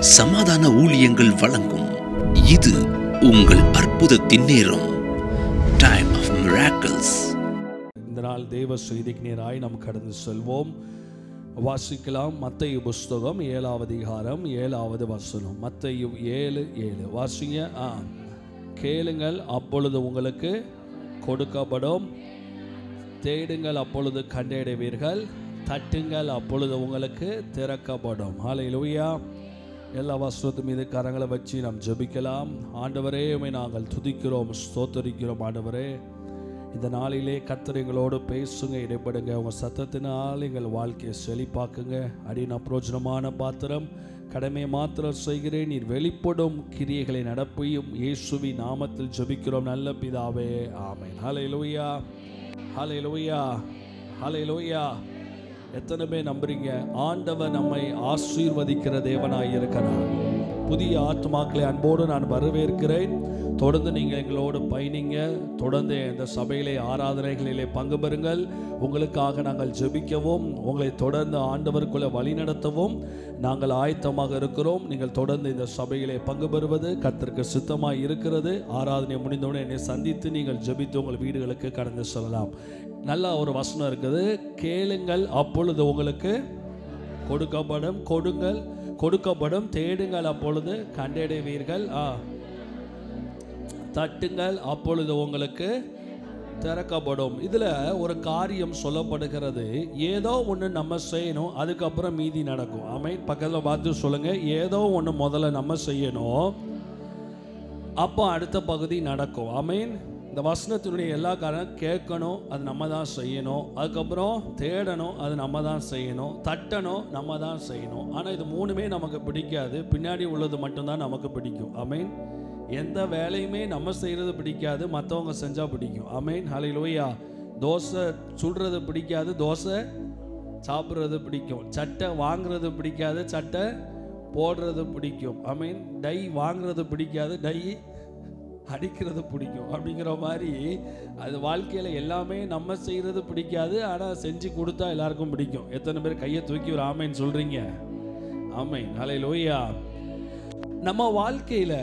சமாதான ஊழியங்கள் வழங்கும் இது உங்கள் அற்புதத்தின் நேரம். Time of miracles. இந்த நாள் தேவ செய்திக்கு நேராய் நாம் கடந்து செல்வோம். வாசிக்கலாம். மத்தேயு புஸ்தகம் 7வது அதிகாரம் 7வது வசனம். மத்தேயு 7:7 வாசிங்க. கேளுங்கள், அப்பொழுது உங்களுக்கு கொடுக்கப்படும். தேடுங்கள், அப்பொழுது கண்டடைவீர்கள். தட்டுங்கள், அப்பொழுது உங்களுக்கு திறக்கப்படும். ஹல்லேலூயா. எல்லா வசனத்து மீது கரங்களை வச்சு நாம் ஜெபிக்கலாம். ஆண்டவரே, உம்மை நாங்கள் துதிக்கிறோம், ஸ்தோத்தரிக்கிறோம். ஆண்டவரே, இந்த நாளிலே கர்த்தர் எங்களோடு பேசுங்க, இடைப்படுங்க. உங்கள் சத்தத்தினால் எங்கள் வாழ்க்கையை செழிப்பாக்குங்க. அடியின் அப்பிரோஜனமான பாத்திரம், கடமை மாத்திரம் செய்கிறேன், நீர் வெளிப்படும் கிரியைகளை நடப்பையும் இயேசுவின் நாமத்தில் ஜெபிக்கிறோம் நல்ல பிதாவே, ஆமென். ஹல்லேலூயா, ஹல்லேலூயா, ஹல்லேலூயா. எத்தனை பேர் நம்புறீங்க ஆண்டவர் நம்மை ஆசீர்வதிக்கிற தேவனாய் இருக்கிறார்? புதிய ஆத்மாக்களை அன்போடு நான் வரவேற்கிறேன். தொடர்ந்து நீங்கள் எங்களோடு பயணிங்க. தொடர்ந்து இந்த சபையிலே ஆராதனைகளிலே பங்கு பெறுங்கள். உங்களுக்காக நாங்கள் ஜெபிக்கவும், உங்களை தொடர்ந்து ஆண்டவருக்குள்ளே வழிநடத்தவும் நாங்கள் ஆயத்தமாக இருக்கிறோம். நீங்கள் தொடர்ந்து இந்த சபையிலே பங்கு பெறுவது கர்த்தருக்கு சித்தமாக இருக்கிறது. ஆராதனை முடிந்தவுடனே என்னை சந்தித்து நீங்கள் ஜெபித்து உங்கள் வீடுகளுக்கு கடந்து செல்லலாம். நல்ல ஒரு வசனம் இருக்குது. கேளுங்கள், அப்பொழுது உங்களுக்கு கொடுக்கப்படும். கொடுங்கள், கொடுக்கப்படும். தேடுங்கள், அப்பொழுது கண்டடைவீர்கள். தட்டுங்கள், அப்பொழுது உங்களுக்கு திறக்கப்படும். இதில் ஒரு காரியம் சொல்லப்படுகிறது. ஏதோ ஒன்று நம்ம செய்யணும், அதுக்கப்புறம் மீதி நடக்கும். ஆமென். பக்கத்தில் பார்த்து சொல்லுங்க, ஏதோ ஒன்று முதல்ல நம்ம செய்யணும், அப்போ அடுத்த பகுதி நடக்கும். ஆமென். இந்த வசனத்தினுடைய எல்லா காரணம் கேட்கணும், அது நம்ம தான் செய்யணும். அதுக்கப்புறம் தேடணும், அது நம்ம தான் செய்யணும். தட்டணும், நம்ம தான் செய்யணும். ஆனால் இது மூணுமே நமக்கு பிடிக்காது. பின்னாடி உள்ளது மட்டும்தான் நமக்கு பிடிக்கும். ஆமென். எந்த வேலையுமே நம்ம செய்கிறது பிடிக்காது, மற்றவங்க செஞ்சால் பிடிக்கும். ஆமென். ஹல்லேலூயா. தோசை சுடுறது பிடிக்காது, தோசை சாப்பிட்றது பிடிக்கும். சட்டை வாங்குறது பிடிக்காது, சட்டை போடுறது பிடிக்கும். ஆமென். டை வாங்குறது பிடிக்காது, டை அடிக்கிறது பிடிக்கும். அப்படிங்கிற மாதிரி அது வாழ்க்கையில் எல்லாமே நம்ம செய்கிறது பிடிக்காது, ஆனால் செஞ்சு கொடுத்தா எல்லாருக்கும் பிடிக்கும். எத்தனை பேர் கையை தூக்கி ஒரு ஆமேன்னு சொல்கிறீங்க? ஆமேன். ஹல்லேலூயா. நம்ம வாழ்க்கையில்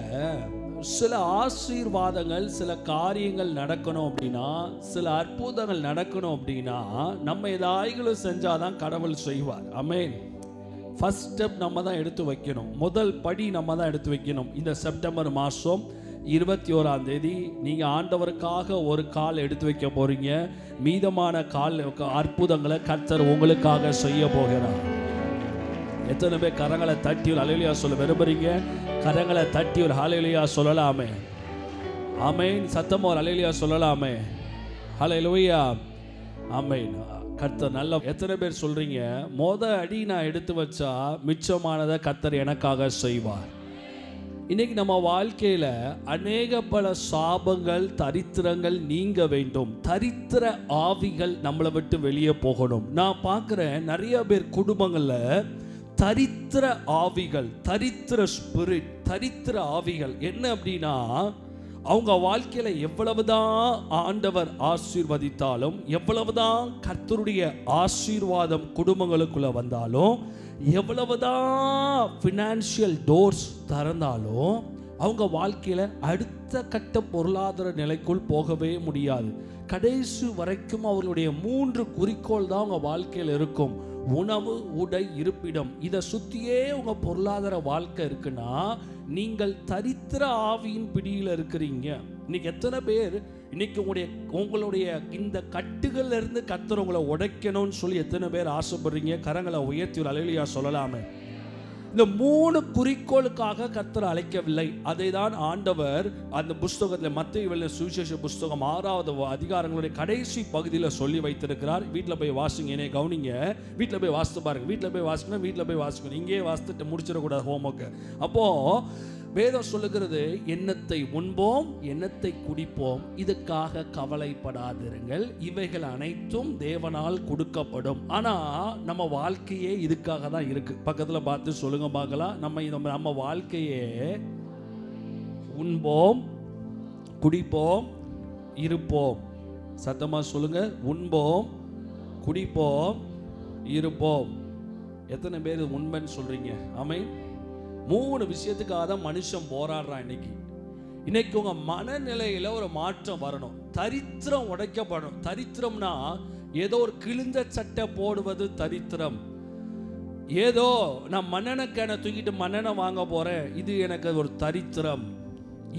சில ஆசீர்வாதங்கள், சில காரியங்கள் நடக்கணும் அப்படின்னா, சில அற்புதங்கள் நடக்கணும் அப்படின்னா, நம்ம ஏதாயிலும் செஞ்சாதான் கடவுள் செய்வார். ஆமென். ஃபர்ஸ்ட் ஸ்டெப் நம்ம தான் எடுத்து வைக்கணும். முதல் படி நம்ம தான் எடுத்து வைக்கணும். இந்த செப்டம்பர் மாதம் 21ஆம் தேதி நீங்கள் ஆண்டவருக்காக ஒரு கால் எடுத்து வைக்க போகிறீங்க. மீதமான கால் அற்புதங்களை கர்த்தர் உங்களுக்காக செய்ய போகிறார். எத்தனை பேர் கரங்களை தட்டி ஒரு ஹல்லேலூயா சொல்ல விரும்புறீங்க? கரங்களை தட்டி ஒரு ஹல்லேலூயா சொல்லலாமே. ஆமென். சத்தமாக ஒரு ஹல்லேலூயா சொல்லலாமே. ஹல்லேலூயா. ஆமென். கர்த்தர் நல்ல. எத்தனை பேர் சொல்கிறீங்க, அடி நான் எடுத்து வச்சா மிச்சமானதை கர்த்தர் எனக்காக செய்வார்? இன்னைக்கு நம்ம வாழ்க்கையில் அநேக பல சாபங்கள், தரித்திரங்கள் நீங்க வேண்டும். தரித்திர ஆவிகள் நம்மளை விட்டு வெளியே போகணும். நான் பார்க்குறேன் நிறைய பேர் குடும்பங்களில் தரித்திர ஆவிகள், தரித்திர ஸ்பிரிட், தரித்திர ஆவிகள் என்ன அப்படின்னா, அவங்க வாழ்க்கையில் எவ்வளவுதான் ஆண்டவர் ஆசீர்வதித்தாலும், எவ்வளவுதான் கர்த்தருடைய ஆசீர்வாதம் குடும்பங்களுக்குள்ள வந்தாலும், எவ்வளவுதான் ஃபினான்ஷியல் டோர்ஸ் திறந்தாலும், அவங்க வாழ்க்கையில் அடுத்த கட்ட பொருளாதார நிலைக்குள் போகவே முடியாது. கடைசி வரைக்கும் அவர்களுடைய 3 குறிக்கோள் தான் அவங்க வாழ்க்கையில் இருக்கும். உணவு, உடை, இருப்பிடம். இதை சுற்றியே உங்கள் பொருளாதார வாழ்க்கை இருக்குன்னா நீங்கள் தரித்திர ஆவியின் பிடியில் இருக்கிறீங்க. இன்னைக்கு எத்தனை பேர் இன்னைக்கு உங்களுடைய இந்த கட்டுகள்ல இருந்து கர்த்தர் உங்களை உடைக்கணும்னு சொல்லி எத்தனை பேர் ஆசைப்படுறீங்க? கரங்களை உயர்த்தி ஒரு ஹல்லேலூயா சொல்லலாமே. இந்த 3 குறிக்கோளுக்காக கர்த்தர் அழைக்கவில்லை. அதை தான் ஆண்டவர் அந்த புஸ்தகத்தில், மத்தேயு சுவிசேஷ புஸ்தகம் 6வது அதிகாரங்களுடைய கடைசி பகுதியில் சொல்லி வைத்திருக்கிறார். வீட்டில் போய் வாசிங்க, என்னை கவனிங்க. வீட்டில் போய் வாசித்து பாருங்க. வீட்டில் போய் வாசிக்கணும், வீட்டில் போய் வாசிக்கணும். இங்கேயே வாசித்துட்டு முடிச்சிடக்கூடாது ஹோம்ஒர்க்கு. அப்போது வேதம் சொல்லுகிறது, எண்ணத்தை உண்போம், எண்ணத்தை குடிப்போம், இதுக்காக கவலைப்படாதிருங்கள், இவைகள் அனைத்தும் தேவனால் கொடுக்கப்படும். ஆனால் நம்ம வாழ்க்கையே இதுக்காக தான் இருக்கு. பக்கத்தில் பார்த்து சொல்லுங்க பார்க்கலாம். நம்ம வாழ்க்கையே உண்போம், குடிப்போம், இருப்போம். சத்தமாக சொல்லுங்க. உண்போம், குடிப்போம், இருப்போம். எத்தனை பேர் உண்மைன்னு சொல்றீங்க? ஆமென். 3 விஷயத்துக்காக தான் மனுஷன் போராடுறான். இன்னைக்கு உங்க மனநிலையில ஒரு மாற்றம் வரணும். தரித்திரம் உடைக்கப்படணும். தரித்திரம்னா ஏதோ ஒரு கிழிந்த சட்டை போடுவது தரித்திரம். ஏதோ நான் மண்ணெண்ணெய் தூக்கிட்டு மண்ணெண்ணெய் வாங்க போறேன், இது எனக்கு ஒரு தரித்திரம்.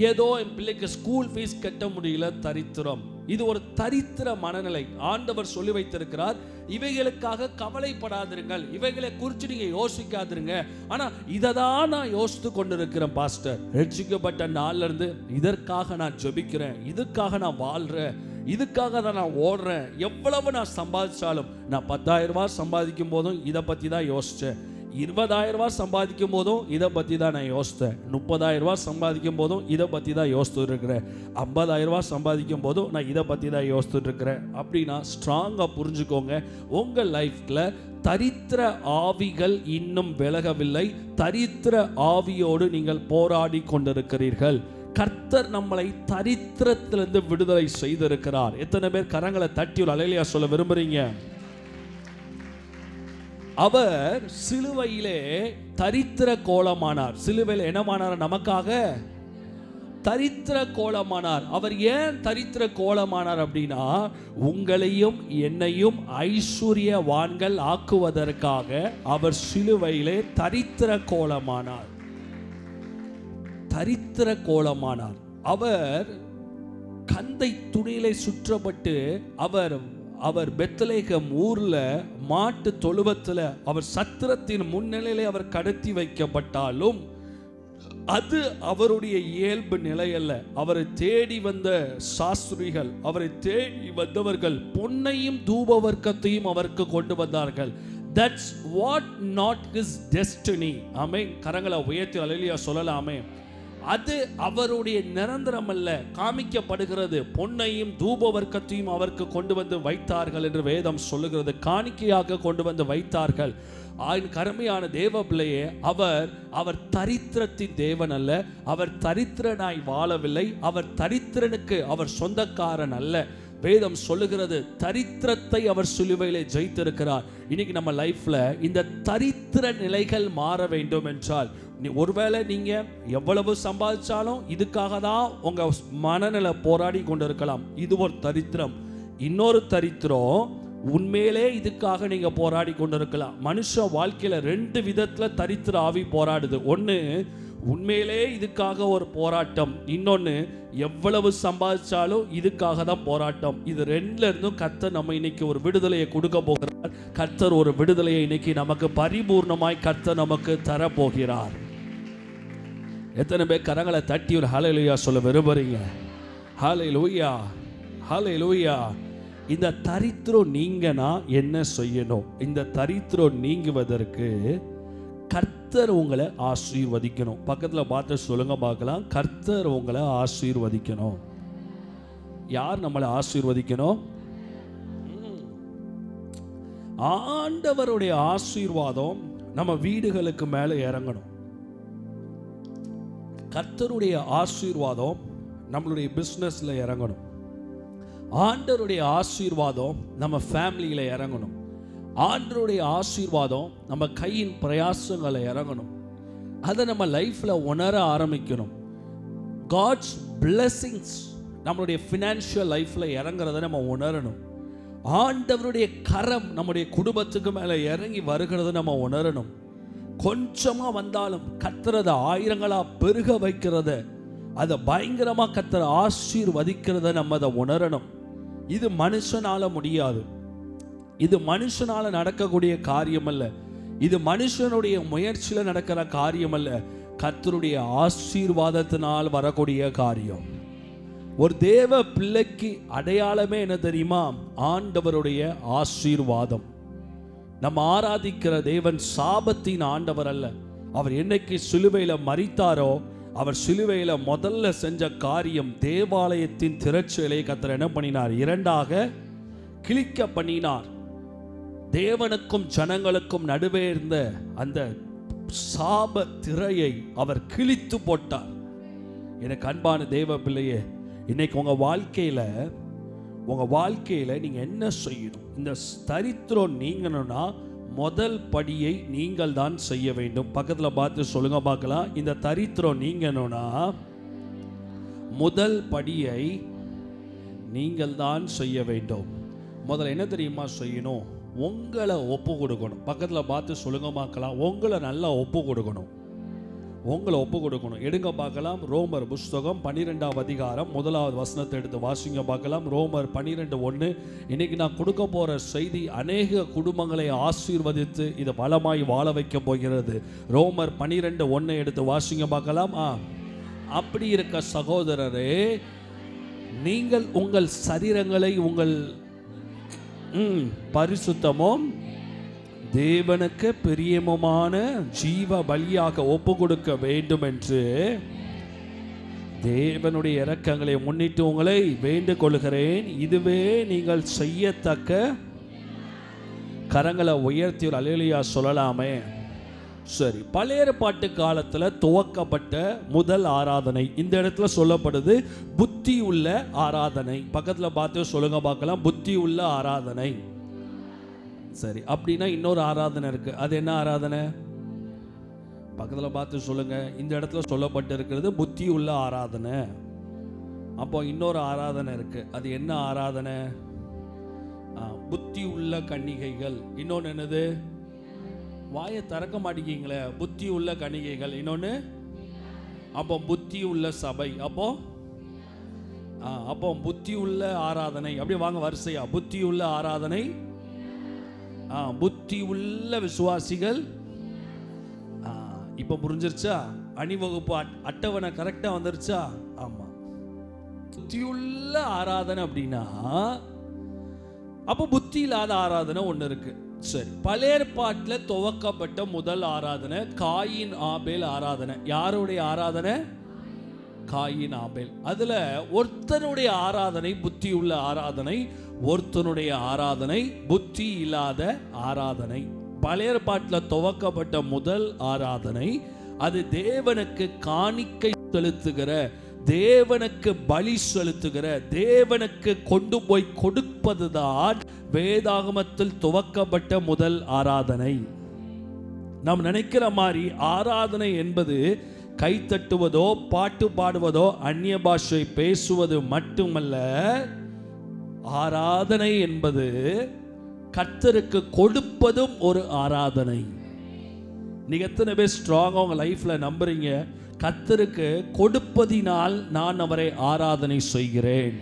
ஏதோ என் பிள்ளைக்கு ஸ்கூல் ஃபீஸ் கட்ட முடியல, தரித்திரம். இது ஒரு தரித்திர மனநிலை. ஆண்டவர் சொல்லி வைத்திருக்கிறார், இவைகளுக்காக கவலைப்படாதிருங்கள், இவைகளை குறித்து நீங்க யோசிக்காதிருங்க. ஆனா இதை தான் நான் யோசித்து கொண்டிருக்கிறேன் பாஸ்டர். ரட்சிக்கப்பட்ட நாள்ல இருந்து இதற்காக நான் ஜெபிக்கிறேன், இதுக்காக நான் வாழ்றேன், இதுக்காக தான் நான் ஓடுறேன். எவ்வளவு நான் சம்பாதிச்சாலும், நான் 10,000 ரூபாய் சம்பாதிக்கும் போதும் இதை பற்றி தான் யோசித்தேன், 20,000 ரூபாய் சம்பாதிக்கும் போதும் இதை பற்றி தான் நான் யோசித்தேன், 30,000 ரூபாய் சம்பாதிக்கும் போதும் இதை பற்றி தான் யோசித்துட்டு இருக்கிறேன், 50,000 ரூபாய் சம்பாதிக்கும் போதும் நான் இதை பற்றி தான் யோசித்துட்டு இருக்கிறேன். அப்படின்னா ஸ்ட்ராங்காக புரிஞ்சுக்கோங்க, உங்கள் லைஃப்பில் தரித்திர ஆவிகள் இன்னும் விலகவில்லை. தரித்திர ஆவியோடு நீங்கள் போராடி கொண்டிருக்கிறீர்கள். கர்த்தர் நம்மளை தரித்திரத்திலிருந்து விடுதலை செய்திருக்கிறார். எத்தனை பேர் கரங்களை தட்டி ஒரு அல்லேலூயா சொல்ல விரும்புறீங்க? அவர் சிலுவையிலே தரித்திர கோலமானார். சிலுவையில் என்னமானார்? நமக்காக தரித்திர கோலமானார். அவர் ஏன் தரித்திர கோலமானார் அப்படின்னா, உங்களையும் என்னையும் ஐஸ்வர்யவான்கள் ஆக்குவதற்காக அவர் சிலுவையிலே தரித்திர கோலமானார். தரித்திர கோலமானார். அவர் கந்தை துணியிலே சுற்றப்பட்டு அவர் பெத்லகேம் ஊர்ல மாட்டு தொழுவத்தில் அவர் சத்திரத்தின் முன்னிலையிலே அவர் கடத்தி வைக்கப்பட்டாலும் அது அவருடைய இயல்பு நிலை அல்ல. அவரை தேடி வந்த சாஸ்திரிகள், அவரை தேடி வந்தவர்கள் பொன்னையும் தூபவர்க்கத்தையும் அவருக்கு கொண்டு வந்தார்கள். That's what not his destiny. ஆமென். கரங்களை உயர்த்தி அல்லேலூயா சொல்லலாமே. அது அவருடைய நிரந்தரம் அல்ல. காமிக்கப்படுகிறது, பொன்னையும் தூபவர்க்கத்தையும் அவருக்கு கொண்டு வந்து வைத்தார்கள் என்று வேதம் சொல்லுகிறது. காணிக்கையாக கொண்டு வந்து வைத்தார்கள். கருமையான தேவ பிள்ளையே, அவர் தரித்திரத்தின் தேவன் அல்ல. அவர் தரித்திரனாய் வாழவில்லை. அவர் தரித்திரனுக்கு அவர் சொந்தக்காரன் அல்ல. வேதம் சொல்லுகிறது, தரித்திரத்தை அவர் சிலுவையிலே ஜெயித்திருக்கிறார். இன்னைக்கு நம்ம லைஃப்ல இந்த தரித்திர நிலைகள் மாற வேண்டும் என்றால், ஒருவேளை நீங்க எவ்வளவு சம்பாதிச்சாலும் இதுக்காக தான் உங்க மனநிலை போராடி கொண்டிருக்கலாம். இது ஒரு தரித்திரம். இன்னொரு தரித்திரம், உண்மையிலே இதுக்காக நீங்க போராடி கொண்டிருக்கலாம். மனுஷ வாழ்க்கையில 2 விதத்துல தரித்திர ஆவி போராடுது. ஒன்று, உண்மையிலே இதுக்காக ஒரு போராட்டம். இன்னொன்று, எவ்வளவு சம்பாதிச்சாலும் இதுக்காக தான் போராட்டம். இது 2ல இருந்தும் கர்த்தர் நம்ம இன்னைக்கு ஒரு விடுதலையை கொடுக்க போகிறார். கர்த்தர் ஒரு விடுதலையை இன்னைக்கு நமக்கு பரிபூர்ணமாய் கர்த்தர் நமக்கு தரப்போகிறார். எத்தனை பேர் கரங்களை தட்டி ஒரு ஹல்லேலூயா சொல்ல விரும்புறீங்க? ஹல்லேலூயா, ஹல்லேலூயா. இந்த தரித்திரம் நீங்கன்னா என்ன செய்யணும்? இந்த தரித்திரம் நீங்குவதற்கு கர்த்தர் உங்களை ஆசீர்வதிக்கணும். பக்கத்தில் பார்த்து சொல்லுங்க பார்க்கலாம், கர்த்தர் உங்களை ஆசீர்வதிக்கணும். யார் நம்மளை ஆசீர்வதிக்கணும்? ஆண்டவருடைய ஆசீர்வாதம் நம்ம வீடுகளுக்கு மேலே இறங்கணும். கர்த்தருடைய ஆசீர்வாதம் நம்மளுடைய பிஸ்னஸ்ல இறங்கணும். ஆண்டவருடைய ஆசீர்வாதம் நம்ம ஃபேமிலியில இறங்கணும். ஆண்டவருடைய ஆசீர்வாதம் நம்ம கையின் பிரயாசங்களை இறங்கணும். அதை நம்ம லைஃப்ல உணர ஆரம்பிக்கணும். காட்ஸ் பிளெஸிங்ஸ் நம்மளுடைய ஃபினான்ஷியல் லைஃப்ல இறங்குறத நம்ம உணரணும். ஆண்டவருடைய கரம் நம்முடைய குடும்பத்துக்கு மேலே இறங்கி வருகிறத நம்ம உணரணும். கொஞ்சமாக வந்தாலும் கர்த்தரத ஆயிரங்களா பெருக வைக்கிறத, அதை பயங்கரமாக கர்த்தர் ஆசீர்வதிக்கிறத நம்ம அதை உணரணும். இது மனுஷனால முடியாது. இது மனுஷனால நடக்கக்கூடிய காரியம் அல்ல. இது மனுஷனுடைய முயற்சியில் நடக்கிற காரியம் அல்ல. கர்த்தருடைய ஆசீர்வாதத்தினால் வரக்கூடிய காரியம். ஒரு தேவ பிள்ளைக்கு அடையாளமே என்ன தெரியுமா? ஆண்டவருடைய ஆசீர்வாதம். நம்ம ஆராதிக்கிற தேவன் சாபத்தின் ஆண்டவர் அல்ல. அவர் என்னைக்கு சிலுவையில மரித்தாரோ, அவர் சிலுவையில முதல்ல செஞ்ச காரியம், தேவாலயத்தின் திரைச்சீலை கர்த்தர் என்ன பண்ணினார்? 2ஆக கிழிக்க பண்ணினார். தேவனுக்கும் ஜனங்களுக்கும் நடுவே இருந்த அந்த சாப திரையை அவர் கிழித்து போட்டார். எனக்கு அன்பான தேவ பிள்ளையே, இன்னைக்கு உங்க வாழ்க்கையில நீங்க என்ன செய்யணும்? இந்த தரித்திரம் நீங்கணும்னா முதல் படியை நீங்கள் தான் செய்ய வேண்டும். பக்கத்தில் பார்த்து சொல்லுங்க பார்க்கலாம். இந்த தரித்திரம் நீங்கணும்னா முதல் படியை நீங்கள் தான் செய்ய வேண்டும். முதல்ல என்ன தெரியுமா செய்யணும்? உங்களை ஒப்பு கொடுக்கணும். பக்கத்தில் பார்த்து சொல்லுங்க பார்க்கலாம். உங்களை நல்லா ஒப்பு கொடுக்கணும். உங்களை ஒப்பு கொடுக்கணும். எடுங்க பார்க்கலாம். ரோமர் புஸ்தகம் 12ஆம் அதிகாரம் 1வது வசனத்தை எடுத்து வாசிங்க பார்க்கலாம். ரோமர் 12:1. இன்னைக்கு நான் கொடுக்க போகிற செய்தி அநேக குடும்பங்களை ஆசீர்வதித்து இதை பலமாய் வாழ வைக்க போகிறது. ரோமர் 12:1 எடுத்து வாசிங்க பார்க்கலாம். அப்படி இருக்க சகோதரரே, நீங்கள் உங்கள் சரீரங்களை உங்கள் பரிசுத்தமும் தேவனுக்கு பிரியமுமான ஜீவ பலியாக ஒப்பு கொடுக்க வேண்டும் என்று தேவனுடைய இரக்கங்களை முன்னிட்டு உங்களை வேண்டிக் கொள்கிறேன். இதுவே நீங்கள் செய்யத்தக்க. கரங்களை உயர்த்தி ஒரு அல்லேலூயா சொல்லலாமே. சரி, பழைய ஏற்பாட்டு காலத்தில் துவக்கப்பட்ட முதல் ஆராதனை இந்த இடத்துல சொல்லப்படுது புத்தி உள்ள ஆராதனை. பக்கத்தில் பார்த்து சொல்லுங்க பார்க்கலாம். புத்தி உள்ள ஆராதனை. சரி, அப்படின்னா இன்னொரு ஆராதனை இருக்கு. அது என்ன ஆராதனை? பக்கத்தில் பார்த்து சொல்லுங்க. இந்த இடத்துல சொல்லப்பட்டு இருக்கிறது புத்தி உள்ள ஆராதனை. அப்போ இன்னொரு ஆராதனை இருக்கு. அது என்ன ஆராதனை? புத்தி உள்ள கன்னிகைகள். இன்னொன்று என்னது? வாயை திறக்க மாட்டேங்கிங்களே. புத்தி உள்ள கன்னிகைகள். இன்னொன்று அப்போ புத்தி உள்ள சபை. அப்போ புத்தி உள்ள ஆராதனை. அப்படியே வாங்க வரிசையா. புத்தி உள்ள ஆராதனை, புத்தி உள்ள விசுவாசிகள். இப்போ புரிஞ்சிருச்சா? அணிவகுப்பு அட்டவணை கரெக்டா வந்துருச்சா? ஆமா. புத்தி உள்ள ஆராதனை அப்படின்னா அப்போ புத்தி இல்லாத ஆராதனை ஒன்று இருக்கு. சரி, பழைய ஏற்பாட்டில் துவக்கப்பட்ட முதல் ஆராதனை காயின் ஆபேல் ஆராதனை. யாருடைய ஆராதனை? காயின் ஆபேல். அதுல ஒருத்தனுடைய ஆராதனை புத்தி உள்ள ஆராதனை, ஒருத்தனுடைய ஆராதனை புத்தி இல்லாத ஆராதனை. பழைய ஏற்பாட்டில் துவக்கப்பட்ட முதல் ஆராதனை அது தேவனுக்கு காணிக்கை செலுத்துகிற, தேவனுக்கு பலி செலுத்துகிற, தேவனுக்கு கொண்டு போய் கொடுப்பதுதான் வேதாகமத்தில் துவக்கப்பட்ட முதல் ஆராதனை. நாம் நினைக்கிற மாதிரி ஆராதனை என்பது கைத்தட்டுவதோ பாட்டு பாடுவதோ அந்நிய பாஷை பேசுவது மட்டுமல்ல. ஆராதனை என்பது கர்த்தருக்கு கொடுப்பதும் ஒரு ஆராதனை. நீங்க எத்தனை பேர் ஸ்ட்ராங்கா உங்க லைஃப்ல நம்புறீங்க? கர்த்தருக்கு கொடுப்பதினால் நான் அவரை ஆராதனை செய்கிறேன்.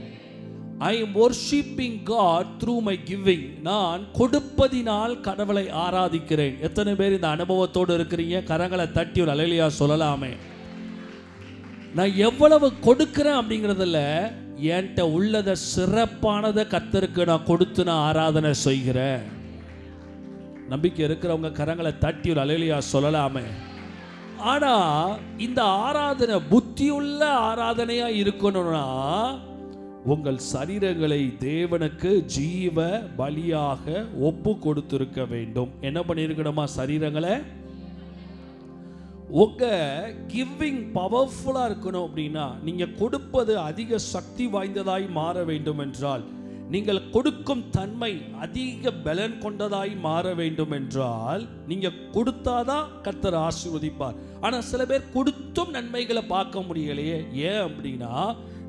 I am worshiping God through my giving. நான் கொடுப்பதினால் கடவுளை ஆராதிக்கிறேன். எத்தனை பேர் இந்த அனுபவத்தோடு இருக்கிறீங்க? கரங்களை தட்டி ஒரு அல்லேலூயா சொல்லலாமே. நான் எவ்வளவு கொடுக்கிறேன் அப்படிங்கிறதுல என்கிட்ட உள்ளத சிறப்பானதை கர்த்தருக்கு நான் கொடுத்து நான் ஆராதனை செய்கிறேன். நம்பிக்கை இருக்கிறவங்க கரங்களை தட்டி ஒரு அல்லேலூயா சொல்லலாமே. ஆனா இந்த ஆராதனை புத்தியுள்ள ஆராதனையா இருக்கணும்னா உங்கள் சரீரங்களை தேவனுக்கு ஜீவ பலியாக ஒப்பு கொடுத்திருக்க வேண்டும். என்ன பண்ணிருக்கணுமா? சரீரங்களை உங்க கிவிங் பவர்ஃபுல்லா இருக்கணும். அப்படின்னா நீங்க கொடுப்பது அதிக சக்தி வாய்ந்ததாய் மாற வேண்டும் என்றால், நீங்கள் கொடுக்கும் தன்மை அதிக பலன் கொண்டதாய் மாற வேண்டும் என்றால் நீங்க கொடுத்தாதான் கர்த்தர் ஆசீர்வதிப்பார். ஆனா சில பேர் கொடுத்தும் நன்மைகளை பார்க்க முடியலையே. ஏன் அப்படின்னா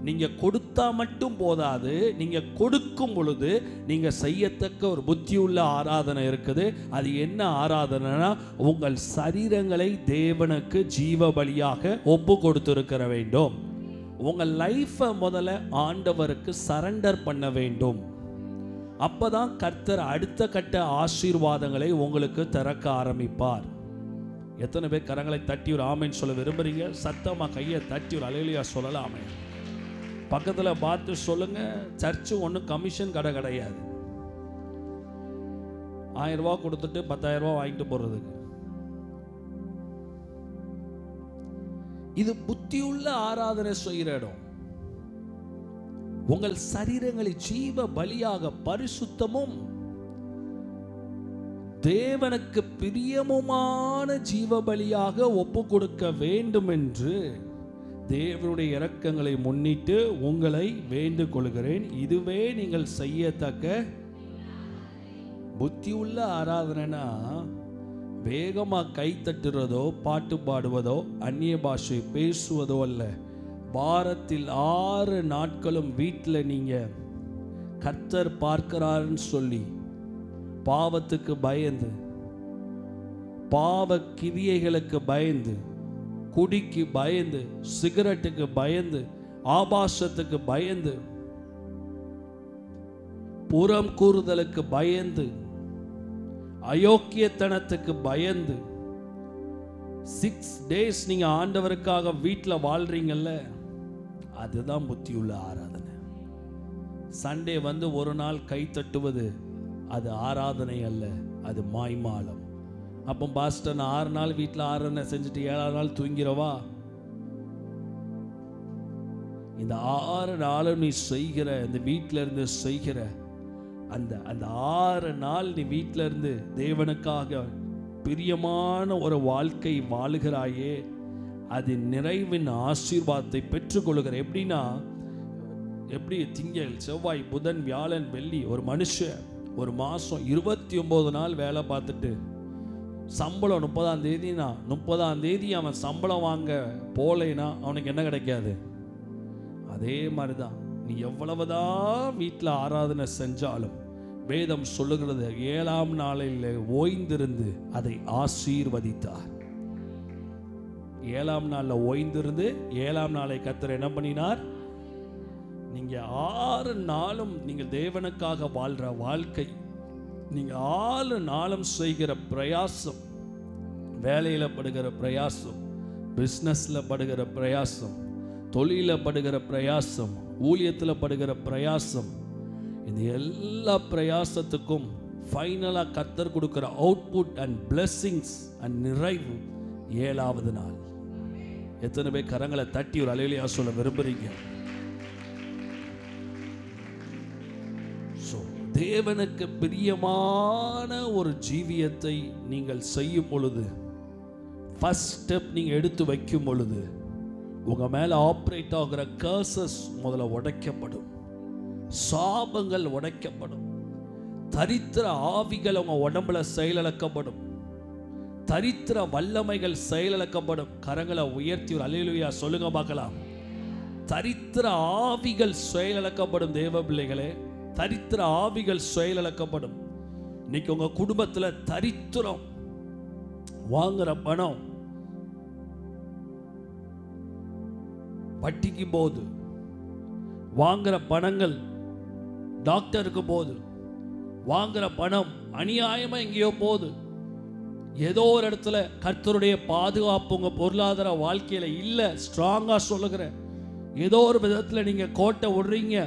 நீங்க கொடுத்தா மட்டும் போதாது, நீங்க கொடுக்கும் பொழுது நீங்க செய்யத்தக்க ஒரு புத்தியுள்ள ஆராதனை இருக்குது. அது என்ன ஆராதனைனா உங்கள் சரீரங்களை தேவனுக்கு ஜீவ பலியாக ஒப்பு கொடுத்திருக்க வேண்டும். உங்கள் லைஃபை முதல்ல ஆண்டவருக்கு சரண்டர் பண்ண வேண்டும். அப்பதான் கர்த்தர் அடுத்த கட்ட ஆசீர்வாதங்களை உங்களுக்கு திறக்க ஆரம்பிப்பார். எத்தனை பேர் கரங்களை தட்டி ஒரு ஆமென் சொல்ல விரும்புறீங்க? சத்தமா கையை தட்டி ஒரு அல்லேலூயா சொல்லலாமே. பக்கத்தில் பார்த்து சொல்லுங்க. சர்ச்சு ஒன்றும் கமிஷன் கடை கிடையாது. 1000 ரூபா கொடுத்துட்டு 10,000 ரூபா வாங்கிட்டு போறதுக்கு. இது புத்தியுள்ள ஆராதனை செய்கிற இடம். உங்கள் சரீரங்களை ஜீவ பலியாக பரிசுத்தமும் தேவனுக்கு பிரியமுமான ஜீவ பலியாக ஒப்பு கொடுக்க வேண்டும் என்று தேவனுடைய இரக்கங்களை முன்னிட்டு உங்களை வேண்டிக் கொள்கிறேன். இதுவே நீங்கள் செய்யத்தக்க. புத்தி உள்ள ஆராதனைனா வேகமாக கை தட்டுறதோ பாட்டு பாடுவதோ அந்நிய பாஷை பேசுவதோ அல்ல. வாரத்தில் 6 நாட்களும் வீட்டில் நீங்கள் கர்த்தர் பார்க்கிறாருன்னு சொல்லி பாவத்துக்கு பயந்து, பாவ கிரியைகளுக்கு பயந்து, குடிக்கு பயந்து, சிகரெட்டுக்கு பயந்து, ஆபாசத்துக்கு பயந்து, புறம் கூறுதலுக்கு பயந்து, அயோக்கியத்தனத்துக்கு பயந்து 6 days நீங்க ஆண்டவருக்காக வீட்டில் வாழ்றீங்கல்ல, அதுதான் புத்தியுள்ள ஆராதனை. சண்டே வந்து ஒரு நாள் கை தட்டுவது அது ஆராதனை அல்ல, அது மாய்மாலம். அப்போ பாஸ்டர் நான் 6 நாள் வீட்டில் ஆராதனை செஞ்சுட்டு 7ஆவது நாள் தூங்கிறவா? இந்த 6 நாளும் நீ செய்கிற, இந்த வீட்டில் இருந்து செய்கிற அந்த 6 நாள் நீ வீட்டில் இருந்து தேவனுக்காக பிரியமான ஒரு வாழ்க்கை வாழுகிறாயே, அது நிறைவின் ஆசீர்வாதத்தை பெற்றுக்கொள்கிற. எப்படின்னா, எப்படி திங்கள் செவ்வாய் புதன் வியாழன் வெள்ளி ஒரு மனுஷன் ஒரு மாதம் 29 நாள் வேலை பார்த்துட்டு சம்பளம் 30ஆம் தேதினா 30ஆம் தேதி அவன் சம்பளம் வாங்க போலேனா அவனுக்கு என்ன கிடைக்காது? அதே மாதிரி தான் நீ எவ்வளவுதான் வீட்டில் ஆராதனை செஞ்சாலும் வேதம் சொல்லுகிறது 7ஆம் நாளில் ஓய்ந்திருந்து அதை ஆசீர்வதித்தார். 7ஆம் நாளில் ஓய்ந்திருந்து 7ஆம் நாளை கர்த்தர் என்ன பண்ணினார்? நீங்க 6 நாளும் நீங்கள் தேவனுக்காக வாழ்ற வாழ்க்கை, நீங்க 6 நாளும் செய்கிற பிரயாசம், வேலையில் படுகிற பிரயாசம், பிஸ்னஸில் படுகிற பிரயாசம், தொழிலில் படுகிற பிரயாசம், ஊழியத்தில் படுகிற பிரயாசம், இந்த எல்லா பிரயாசத்துக்கும் ஃபைனலாக கர்த்தர் கொடுக்கிற அவுட்புட் அண்ட் பிளெஸிங்ஸ் அண்ட் நிறைவு 7ஆவது நாள். எத்தனை பேர் கரங்களை தட்டி ஒரு அல்லேலூயா சொல்ல விரும்புறீங்க? தேவனுக்கு பிரியமான ஒரு ஜீவியத்தை நீங்கள் செய்யும் பொழுது, ஃபர்ஸ்ட் ஸ்டெப் நீங்கள் எடுத்து வைக்கும் பொழுது, உங்கள் மேலே ஆப்ரேட் ஆகிற கர்சஸ் முதல்ல உடைக்கப்படும், சாபங்கள் உடைக்கப்படும், தரித்திர ஆவிகள் உங்கள் உடம்புல செயலிழக்கப்படும், தரித்திர வல்லமைகள் செயலிழக்கப்படும். கரங்களை உயர்த்தி ஒரு அல்லேலூயா சொல்லுங்க பார்க்கலாம். தரித்திர ஆவிகள் செயலிழக்கப்படும். தேவ பிள்ளைகளே, தரித்திர ஆவிகள் செயலிழக்கப்படும். இன்னைக்கு உங்க குடும்பத்தில் தரித்திரம், வாங்குற பணம் வட்டிக்கு போகுது, வாங்குற பணங்கள் டாக்டருக்கு போகுது, வாங்குற பணம் அநியாயமா எங்கேயோ போகுது. ஏதோ ஒரு இடத்துல கர்த்தருடைய பாதுகாப்பு உங்க பொருளாதார வாழ்க்கையில இல்லை. ஸ்ட்ராங்கா சொல்லுகிறேன், ஏதோ ஒரு விதத்தில் நீங்க கோட்டை விடுறீங்க.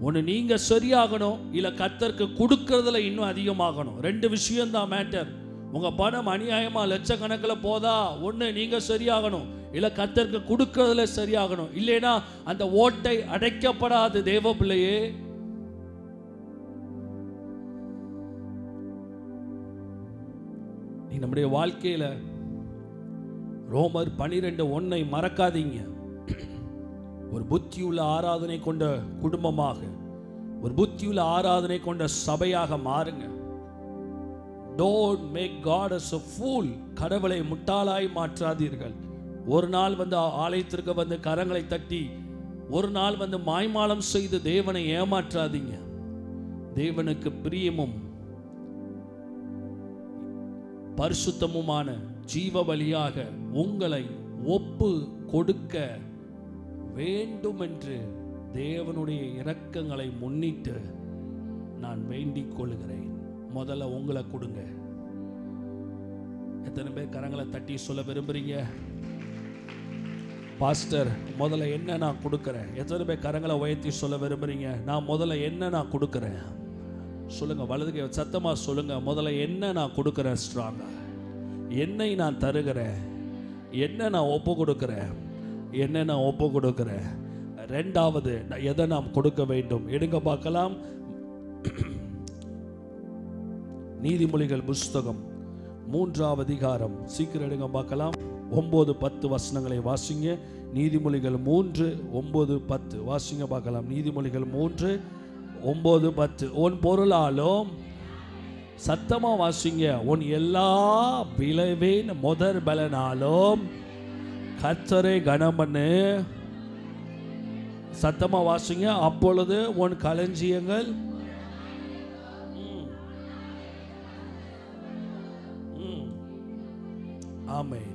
ஒன்று நீங்க சரியாகணும், இல்லை கர்த்தருக்கு கொடுக்கறதுல இன்னும் அதிகமாகணும். 2 விஷயம்தான் மேட்டர். உங்க பணம் அநியாயமா லட்சக்கணக்கில் போதா, ஒன்று நீங்க சரியாகணும், இல்லை கர்த்தருக்கு கொடுக்கறதுல சரியாகணும். இல்லைன்னா அந்த ஓட்டை அடைக்கப்படாது. தேவ பிள்ளையே, நீ நம்முடைய வாழ்க்கையில ரோமர் 12:1 மறக்காதீங்க. ஒரு புத்தியுள்ள ஆராதனை கொண்ட குடும்பமாக, ஒரு புத்தியுள்ள ஆராதனை கொண்ட சபையாக மாறுங்க. Don't make God as a fool. கடவுளை முட்டாளாய் மாற்றாதீர்கள். ஒரு நாள் வந்து ஆலயத்திற்கு வந்து கரங்களை தட்டி, ஒரு நாள் வந்து மாய்மாலம் செய்து தேவனை ஏமாற்றாதீங்க. தேவனுக்கு பிரியமும் பரிசுத்தமுமான ஜீவ பலியாக உங்களை ஒப்பு கொடுக்க வேண்டும் என்று தேவனுடைய இரக்கங்களை முன்னிட்டு நான் வேண்டிக் கொள்கிறேன். முதல்ல உங்களை கொடுங்க. எத்தனை பேர் கரங்களை தட்டி சொல்ல விரும்புறீங்க? பாஸ்டர், முதல்ல என்ன நான் கொடுக்கிறேன்? எத்தனை பேர் கரங்களை உயர்த்தி சொல்ல விரும்புறீங்க? நான் முதல்ல என்ன நான் கொடுக்கிறேன் சொல்லுங்க. வலதுகை சத்தமா சொல்லுங்க. முதல்ல என்ன நான் கொடுக்கிறேன்? ஸ்ட்ராங்கா என்னை நான் தருகிறேன், என்ன நான் ஒப்பு கொடுக்கிறேன், என்ன நான் ஒப்பு கொடுக்கிறேன். 2வது எதை நாம் கொடுக்க வேண்டும்? எடுங்க பார்க்கலாம். நீதிமொழிகள் புஸ்தகம் 3ஆம் அதிகாரம், சீக்கிரம் எடுங்க பார்க்கலாம். 9-10 வசனங்களை வாசிங்க. நீதிமொழிகள் 3:9-10 வாசிங்க பார்க்கலாம். நீதிமொழிகள் 3:9-10. உன் பொருளாலும் சத்தமா வாசிங்க. உன் எல்லா விளைவின் முதற் பலனாலும் கர்த்தரை கனம் பண்ணு. சத்தமா வாசிங்க. அப்பொழுது உன் களஞ்சியங்கள் ஆமென்.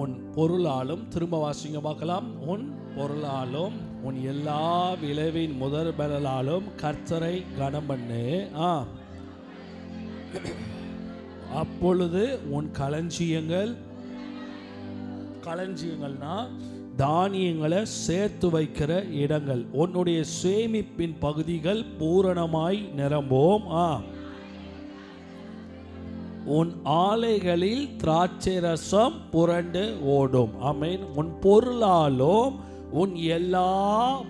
உன் பொருளாலும், திரும்ப வாசிங்க பார்க்கலாம். உன் பொருளாலும் உன் எல்லா விளைவின் முதற் பலனாலும் கர்த்தரை கனம் பண்ணு. அப்பொழுது உன் களஞ்சியங்கள்னா தானியங்களை சேர்த்து வைக்கிற இடங்கள், உன்னுடைய சேமிப்பின் பகுதிகள் பூரணமாய் நிரம்பும். உன் ஆலைகளில் திராட்சை ரசம் புரண்டு ஓடும். ஆமென். உன் பொருளாலும் உன் எல்லா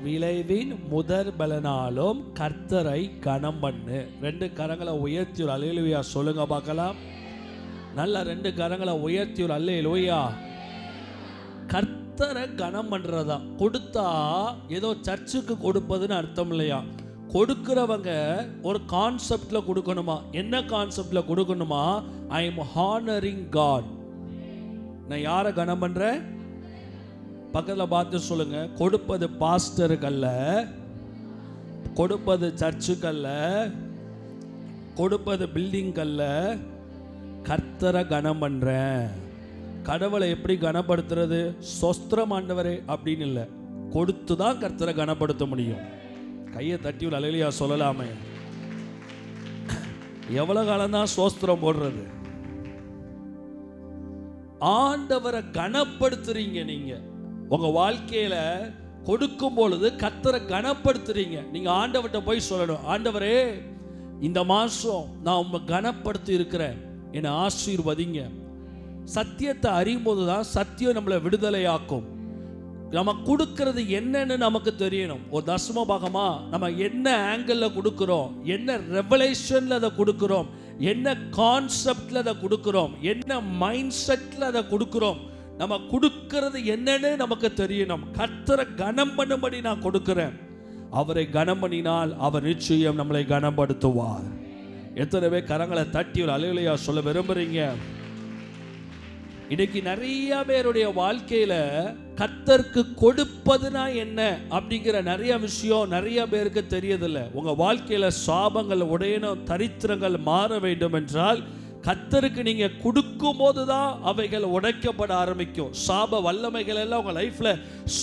விளைவின் முதற் பலனாலும் கர்த்தரை கனம் பண்ணு. 2 கரங்களை உயர்த்தி ஒரு அல்லேலூயா சொல்லுங்க பார்க்கலாம். நல்ல 2 கரங்களை உயர்த்தி ஒரு அல்லேலூயா. கர்த்தரை கனம் பண்றதா. கொடுத்தா ஏதோ சர்ச்சுக்கு கொடுப்பதுன்னு அர்த்தம் இல்லையா. கொடுக்கிறவங்க ஒரு கான்செப்ட்ல கொடுக்கணுமா. என்ன கான்செப்ட்ல கொடுக்கணுமா? I am honouring God. நான் யாரை கனம் பண்றேன்? பக்கத்தில் பார்த்து சொல்லுங்க. கொடுப்பது பாஸ்டருக்கல்ல, கொடுப்பது சர்ச்சுக்கல்ல, கொடுப்பது பில்டிங்கல்ல, கர்த்தரை கனம் பண்றேன். கடவுளை எப்படி கனப்படுத்துறது? சொஸ்திரம் ஆண்டவரே அப்படின்னு இல்லை, கொடுத்து தான் கர்த்தரை கனப்படுத்த முடியும். கையை தட்டி ஒரு அல்லேலூயா சொல்லலாமே. எவ்வளவு காலம் தான் சோஸ்திரம் போடுறது? ஆண்டவரை கனப்படுத்துறீங்க. நீங்க உங்க வாழ்க்கையில கொடுக்கும் பொழுது கர்த்தரை கனப்படுத்துறீங்க. நீங்க ஆண்டவர்கிட்ட போய் சொல்லணும், ஆண்டவரே இந்த மாசம் நான் உங்களை கனப்படுத்தி இருக்கிறேன், என்னை ஆசீர்வதிங்க. சத்தியத்தை அறியும் போதுதான் சத்தியம் நம்மளை விடுதலையாக்கும். நம்ம கொடுக்கறது என்னன்னு நமக்கு தெரியணும். ஒரு தசம பாகமா நம்ம என்ன ஆங்கிள் கொடுக்கிறோம், என்ன ரெவலேஷன்ல அதை கொடுக்கிறோம், என்ன கான்செப்ட்ல அதை கொடுக்கிறோம், என்ன மைண்ட் செட்ல அதை கொடுக்கிறோம். நம்ம கொடுக்கிறது என்னன்னு நமக்கு தெரியணும். கர்த்தரை கனம் பண்ணும்படி நான் கொடுக்கிறேன். அவரை கனம் பண்ணினால் அவர் நிச்சயம் நம்மளை கனப்படுத்துவார். எத்தனை பேர் கரங்களை தட்டி ஒரு அல்லேலூயா சொல்ல விரும்புறீங்க? இன்னைக்கு நிறைய பேருடைய வாழ்க்கையில கர்த்தருக்கு கொடுப்பதுனா என்ன அப்படிங்கிற நிறைய விஷயம் நிறைய பேருக்கு தெரியதில்லை. உங்க வாழ்க்கையில சாபங்கள் உடையணும், தரித்திரங்கள் மாற வேண்டும் என்றால் கர்த்தருக்கு நீங்க கொடுக்கும் போதுதான் அவைகள் உடைக்கப்பட ஆரம்பிக்கும். சாப வல்லமைகள் எல்லாம் உங்க லைஃப்ல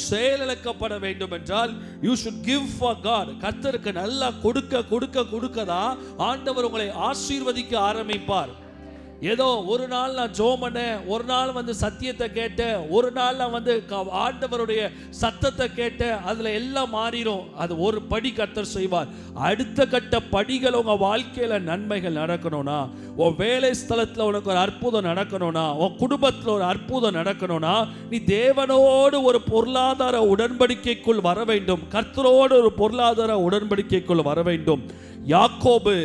செயலிழக்கப்பட வேண்டும் என்றால் you should give for God. கர்த்தருக்கு நல்லா கொடுக்க கொடுக்க கொடுக்கதான் ஆண்டவர் உங்களை ஆசீர்வதிக்க ஆரம்பிப்பார். ஏதோ ஒரு நாள் நான் ஜெபம் பண்ணேன், ஒரு நாள் வந்து சத்தியத்தை கேட்டேன், ஒரு நாள் நான் வந்து ஆண்டவருடைய சத்தத்தை கேட்டேன், அதுல எல்லாம் மாறிடும். அது ஒரு படி கர்த்தர் செய்வார். அடுத்த கட்ட படிகள் உங்க வாழ்க்கையில நன்மைகள் நடக்கணும்னா, உன் வேலை ஸ்தலத்துல உனக்கு ஒரு அற்புதம் நடக்கணும்னா, உன் குடும்பத்துல ஒரு அற்புதம் நடக்கணும்னா, நீ தேவனோடு ஒரு பொருளாதார உடன்படிக்கைக்குள் வர வேண்டும். கர்த்தரோடு ஒரு பொருளாதார உடன்படிக்கைக்குள் வர வேண்டும். யாக்கோபு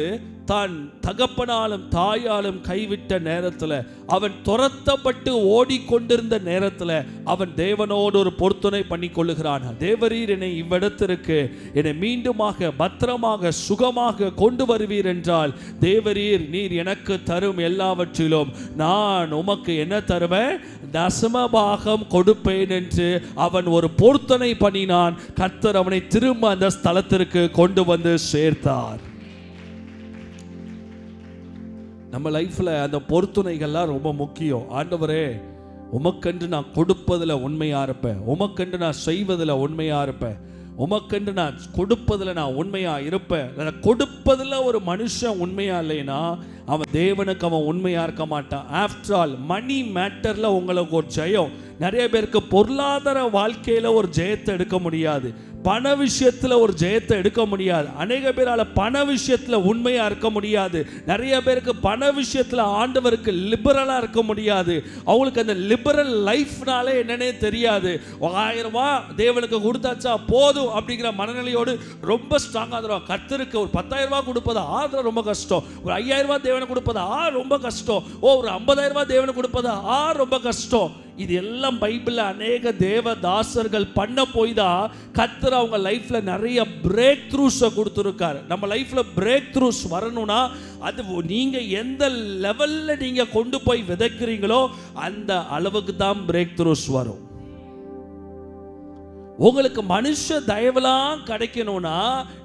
தான் தகப்பனாலும் தாயாலும் கைவிட்ட நேரத்தில், அவன் துரத்தப்பட்டு ஓடிக்கொண்டிருந்த நேரத்தில் அவன் தேவனோடு ஒரு பொருத்தனை பண்ணி கொள்ளுகிறான். தேவரீர் என்னை இவ்விடத்திற்கு என்னை மீண்டுமாக பத்திரமாக சுகமாக கொண்டு வருவீர் என்றால், தேவரீர் நீர் எனக்கு தரும் எல்லாவற்றிலும் நான் உமக்கு என்ன தருவேன்? தசமபாகம் கொடுப்பேன் என்று அவன் ஒரு பொருத்தனை பண்ணினான். கர்த்தர் அவனை திரும்ப அந்த ஸ்தலத்திற்கு கொண்டு வந்து சேர்த்தார். நம்ம லைஃப்ல அந்த பொருத்துணைகள்லாம் ரொம்ப முக்கியம். ஆண்டவரே உமக்கென்று நான் கொடுப்பதில் உண்மையா இருப்பேன், உமக்கென்று நான் செய்வதில் உண்மையா இருப்பேன், உமக்கென்று நான் கொடுப்பதில் நான் உண்மையா இருப்பேன். கொடுப்பதில் ஒரு மனுஷன் உண்மையா இல்லைன்னா அவன் தேவனுக்கு அவன் உண்மையா இருக்க மாட்டான். ஆஃப்டர் ஆல் மணி மேட்டர்ல உங்களுக்கு ஒரு ஜெயம். நிறைய பேருக்கு பொருளாதார வாழ்க்கையில ஒரு ஜெயத்தை எடுக்க முடியாது, பண விஷயத்துல ஒரு ஜெயத்தை எடுக்க முடியாது. அநேக பேரால பண விஷயத்துல உண்மையா இருக்க முடியாது. நிறைய பேருக்கு பண விஷயத்துல ஆண்டவருக்கு லிபரலா இருக்க முடியாது. அவங்களுக்கு அந்த லிபரல் லைஃப்னாலே என்னன்னே தெரியாது. 1000 ரூபாய் தேவனுக்கு கொடுத்தாச்சா போதும் அப்படிங்கிற மனநிலையோடு ரொம்ப ஸ்ட்ராங்கா தருவாங்க. கர்த்தருக்கு ஒரு 10,000 ரூபாய் கொடுப்பதா ரொம்ப கஷ்டம், ஒரு 5,000 ரூபாய் தேவனுக்கு கொடுப்பதா ரொம்ப கஷ்டம், ஒரு 50,000 ரூபாய் தேவனுக்கு கொடுப்பதா ரொம்ப கஷ்டம். இது எல்லாம் பைபிள்ல அநேக தேவதாசர்கள் பண்ண போய் தான் கர்த்தர் அவங்க லைஃப்ல நிறைய பிரேக் த்ரூஸை கொடுத்துருக்காரு. நம்ம லைஃப்ல பிரேக் த்ரூஸ் வரணும்னா அது நீங்க எந்த லெவல்ல நீங்க கொண்டு போய் விதைக்கிறீங்களோ அந்த அளவுக்கு தான் பிரேக் த்ரூஸ் வரும். உங்களுக்கு மனுஷ தயவெல்லாம் கிடைக்கணும்னா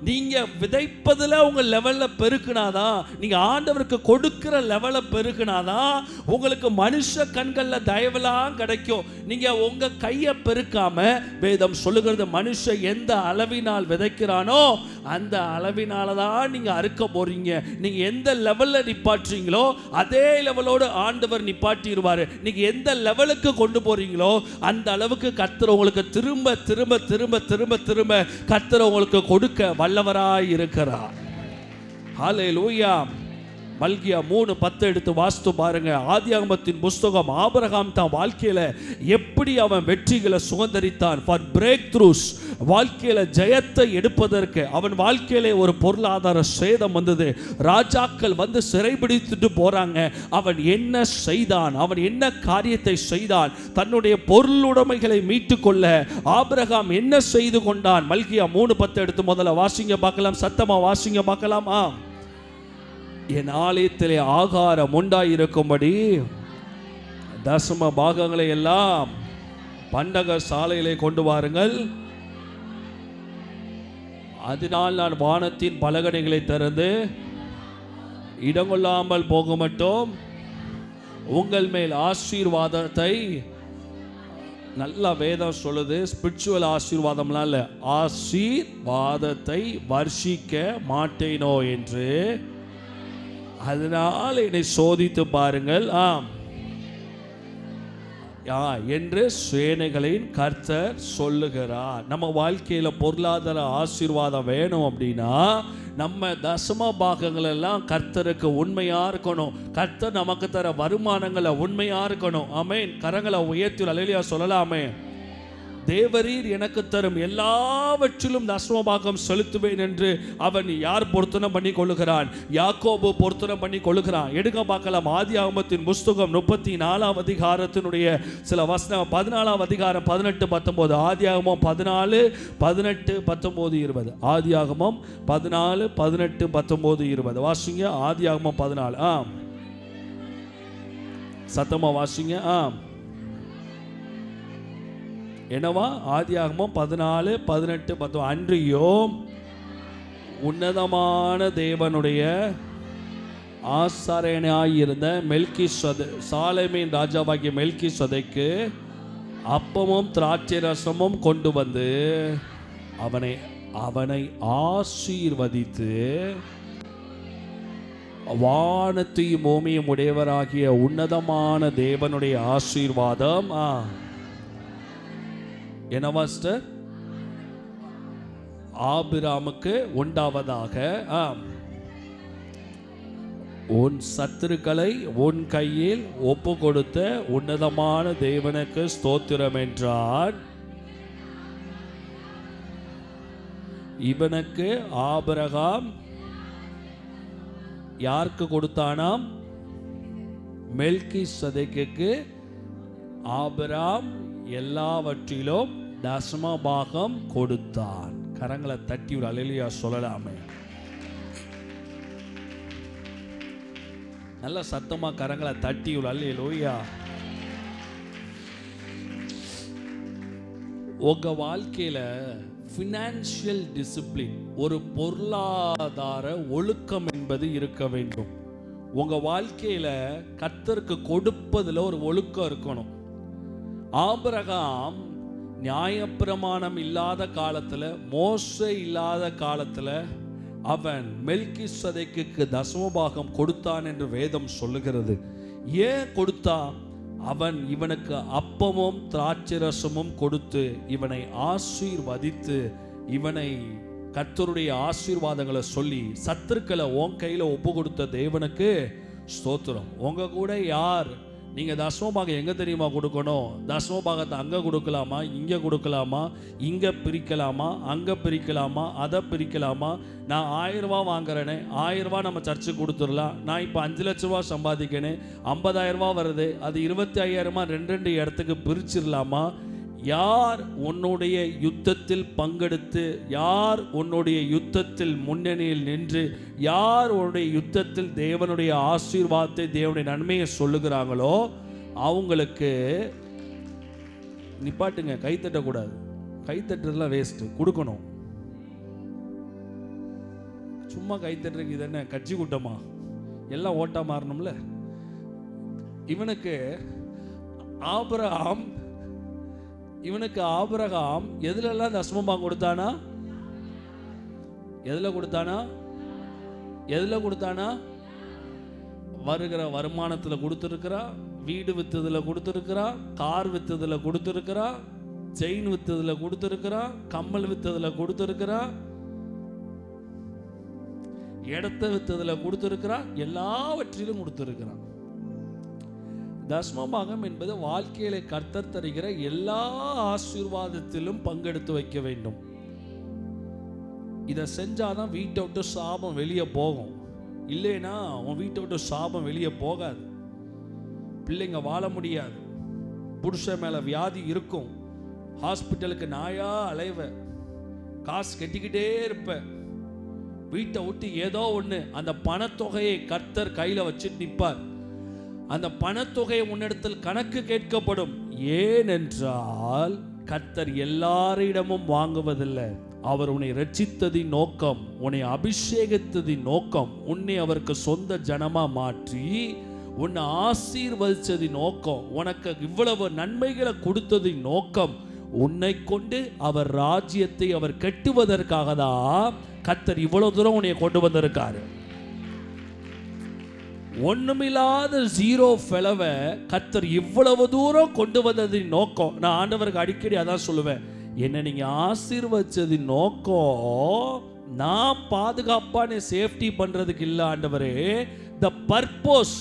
நீங்க விதைப்பதுல உங்க லெவல்ல பெருக்கினாதான், நீங்க ஆண்டவருக்கு கொடுக்கிற லெவல பெருக்கினாதான் உங்களுக்கு மனுஷ கண்கள்ல தயவெல்லாம் கிடைக்கும். நீங்க உங்க கையை பெருக்காம, வேதம் சொல்லுகிறது மனுஷன் எந்த அளவினால் விதைக்கிறானோ அந்த அளவினால தான் நீங்க அறுக்க போறீங்க. நீங்க எந்த லெவல்ல நிப்பாட்டுறீங்களோ அதே லெவலோடு ஆண்டவர் நிப்பாட்டிடுவாரு. நீங்க எந்த லெவலுக்கு கொண்டு போறீங்களோ அந்த அளவுக்கு கர்த்தர் உங்களுக்கு திரும்ப திரும்ப திரும்ப திரும்ப திரும்ப கர்த்தர் உங்களுக்கு கொடுக்க வல்லவராய் இருக்கிறார். ஹல்லேலூயா. மல்கியா 3:10 எடுத்து வாசித்து பாருங்க. ஆதியாகமத்தின் புஸ்தகம் ஆபிரகாம் தான் வாழ்க்கையில எப்படி அவன் வெற்றிகளை சுதந்தரித்தான். ஃபார் பிரேக் த்ரூஸ், வாழ்க்கையில ஜெயத்தை எடுப்பதற்கு அவன் வாழ்க்கையில ஒரு பொருளாதார சேதம் வந்தது. ராஜாக்கள் வந்து சிறைபிடித்துட்டு போறாங்க. அவன் என்ன செய்தான்? அவன் என்ன காரியத்தை செய்தான்? தன்னுடைய பொருளுடைமைகளை மீட்டுக்கொள்ள ஆபிரகாம் என்ன செய்து கொண்டான்? மல்கியா 3:10 எடுத்து முதல்ல வாசிங்க பார்க்கலாம். சத்தமா வாசிங்க பார்க்கலாம். என் ஆலயத்திலே ஆகாரம் உண்டாயிருக்கும்படி தசம பாகங்களை எல்லாம் பண்டக சாலையிலே கொண்டு வாருங்கள். அதனால் நான் வானத்தின் பலகணிகளை திறந்து இடங்கொள்ளாமல் போக மட்டும் உங்கள் மேல் ஆசீர்வாதத்தை, நல்ல வேதம் சொல்லுது, ஸ்பிரிச்சுவல் ஆசீர்வாதம்லாம் இல்லை, ஆசீர்வாதத்தை வர்ஷிக்க மாட்டேனோ என்று, அதனால் என்னை சோதித்து பாருங்கள் என்று சேனைகளின் கர்த்தர் சொல்லுகிறார். நம்ம வாழ்க்கையில பொருளாதார ஆசீர்வாதம் வேணும் அப்படின்னா நம்ம தசம பாகங்கள் எல்லாம் கர்த்தருக்கு உண்மையா இருக்கணும். கர்த்தர் நமக்கு தர வருமானங்களை உண்மையா இருக்கணும். ஆமென். கரங்களை உயர்த்தி அல்லேலூயா சொல்லலாமே. தேவரீர் எனக்கு தரும் எல்லாவற்றிலும் தசமபாகம் செலுத்துவேன் என்று அவன் யார் பொருத்தனை பண்ணி கொள்ளுகிறான்? யாக்கோபு பொருத்தனை பண்ணி கொள்ளுகிறான். எடுக்க பார்க்கலாம். ஆதியாகமத்தின் புஸ்தகம் 34 அதிகாரத்தினுடைய சில வசனம், 14 அதிகாரம் 18, 19. ஆதியாகமம் 14, 18, 19, 20. ஆதியாகமம் 14, 18, 19, 20 வாசிங்க. ஆதியாகமம் 14 சத்தமா வாசிங்க. என்னவா? ஆதியாகமம் 14, 18, 19. அன்றியும் உன்னதமான தேவனுடைய ஆசாரியனாயிருந்த சாலேமின் ராஜாவாகிய மெல்கிசேதேக்கு அப்பமும் திராட்சை ரசமும் கொண்டு வந்து அவனை ஆசீர்வதித்து, வானத்தையும் பூமியும் உடையவராகிய உன்னதமான தேவனுடைய ஆசீர்வாதம் என்னவா சிஸ்டர்? ஆபிராமுக்கு உண்டாவதாக. உன் சத்துருக்களை உன் கையில் ஒப்பு கொடுத்த உன்னதமான தேவனுக்கு ஸ்தோத்திரம் என்றான். இவனுக்கு ஆபிரகாம் யாருக்கு கொடுத்தானாம்? மெல்கிசேதேக்குக்கு ஆபிரகாம் எல்லாவற்றிலும் தசமபாகம் கொடுத்தான். கரங்களை தட்டி ஒரு அல்லேலூயா சொல்லலாமே. நல்ல சத்தமா கரங்களை தட்டி ஒரு அல்லேலூயா. உங்க வாழ்க்கையில ஃபினான்ஷியல் டிசிப்ளின், ஒரு பொருளாதார ஒழுக்கம் என்பது இருக்க வேண்டும். உங்க வாழ்க்கையில கர்த்தருக்கு கொடுப்பதுல ஒரு ஒழுக்கம் இருக்கணும். ஆபிரகாம் நியாயப்பிரமாணம் இல்லாத காலத்துல, மோசே இல்லாத காலத்துல அவன் மெல்கிசேதேக்குக்கு தசமபாகம் கொடுத்தான் என்று வேதம் சொல்லுகிறது. ஏன் கொடுத்தான்? அவன் இவனுக்கு அப்பமும் திராட்சரசமும் கொடுத்து இவனை ஆசீர்வதித்து, இவனை கர்த்தருடைய ஆசீர்வாதங்களை சொல்லி, சத்துருக்களை உன் கையில ஒப்பு கொடுத்த தேவனுக்கு ஸ்தோத்திரம். உங்க கூட யார் நீங்கள் தசமபாகம் எங்கே தெரியுமா கொடுக்கணும்? தசமபாகத்தை அங்கே கொடுக்கலாமா, இங்கே கொடுக்கலாமா, இங்கே பிரிக்கலாமா, அங்கே பிரிக்கலாமா, அதை பிரிக்கலாமா? நான் 1000 ரூபா வாங்குறேனே, 1000 ரூபா நம்ம சர்ச்சுக்கு கொடுத்துடலாம். நான் இப்போ 5 லட்ச ரூபா சம்பாதிக்கணும், 50,000 ரூபா வருது, அது 25,000 ரெண்டு இடத்துக்கு பிரிச்சிடலாமா? யார் உன்னுடைய யுத்தத்தில் பங்கெடுத்து, யார் உன்னுடைய யுத்தத்தில் முன்னணியில் நின்று, யார் உன்னுடைய யுத்தத்தில் தேவனுடைய ஆசீர்வாதத்தை, தேவனுடைய நன்மையை சொல்லுகிறாங்களோ அவங்களுக்கு நிப்பாட்டுங்க. கைத்தட்டக்கூடாது. கைத்தட்டுறதுலாம் வேஸ்ட்டு. கொடுக்கணும். சும்மா கைத்தட்டுறதுக்கு இது என்ன கட்சி கூட்டமா? எல்லாம் ஓட்டா மாறணும்ல. இவனுக்கு ஆபிரகாம் எதுலெல்லாம் தசமபாகம் கொடுத்தானா? எதுல கொடுத்தானா? வருகிற வருமானத்தில் கொடுத்துருக்கிறா, வீடு வித்ததுல கொடுத்துருக்கிறா, கார் வித்ததுல கொடுத்துருக்கிறா, செயின் வித்ததுல கொடுத்துருக்கிறா, கம்மல் வித்ததுல கொடுத்துருக்கிறா, இடத்த வித்ததுல கொடுத்துருக்கிறா, எல்லாவற்றிலும் கொடுத்துருக்கிறான். தசமபாகம் என்பது வாழ்க்கையில கர்த்தர் தருகிற எல்லா ஆசீர்வாதத்திலும் பங்கெடுத்து வைக்க வேண்டும். இதை செஞ்சாதான் வீட்டை விட்டு சாபம் வெளியே போகும். இல்லைன்னா உன் வீட்டை விட்டு சாபம் வெளியே போகாது. பிள்ளைங்க வாழ முடியாது. புருஷன் மேல வியாதி இருக்கும். ஹாஸ்பிட்டலுக்கு நாயா அலைவ, காசு கட்டிக்கிட்டே இருப்ப. வீட்டை விட்டு ஏதோ ஒன்று அந்த பணத்தொகையை கர்த்தர் கையில் வச்சு நிற்பார். அந்த பணத்தொகையை உன்னிடத்தில் கணக்கு கேட்கப்படும். ஏனென்றால் கர்த்தர் எல்லாரிடமும் வாங்குவதில்லை. அவர் உன்னை ரட்சித்ததின் நோக்கம், உன்னை அபிஷேகித்ததின் நோக்கம், உன்னை அவருக்கு சொந்த ஜனமா மாற்றி உன்னை ஆசீர்வதித்ததின் நோக்கம், உனக்கு இவ்வளவு நன்மைகளை கொடுத்ததின் நோக்கம், உன்னை கொண்டு அவர் ராஜ்யத்தை அவர் கட்டுவதற்காக தான் கர்த்தர் இவ்வளவு தூரம் உன்னை கொண்டு வந்திருக்காரு. ஒண்ணுமில்லாத ஜீரோ ஃபெலவை கர்த்தர் இவ்வளவு தூரம் கொண்டு வந்ததின் நோக்கம். நான் ஆண்டவருக்கு அடிக்கடி அதான் சொல்லுவேன், என்ன நீங்க ஆசீர்வதிச்சதின் நோக்கம் நான் பாதுகாப்பான சேஃப்டி பண்றதுக்கு இல்ல ஆண்டவரே. த பர்பஸ்,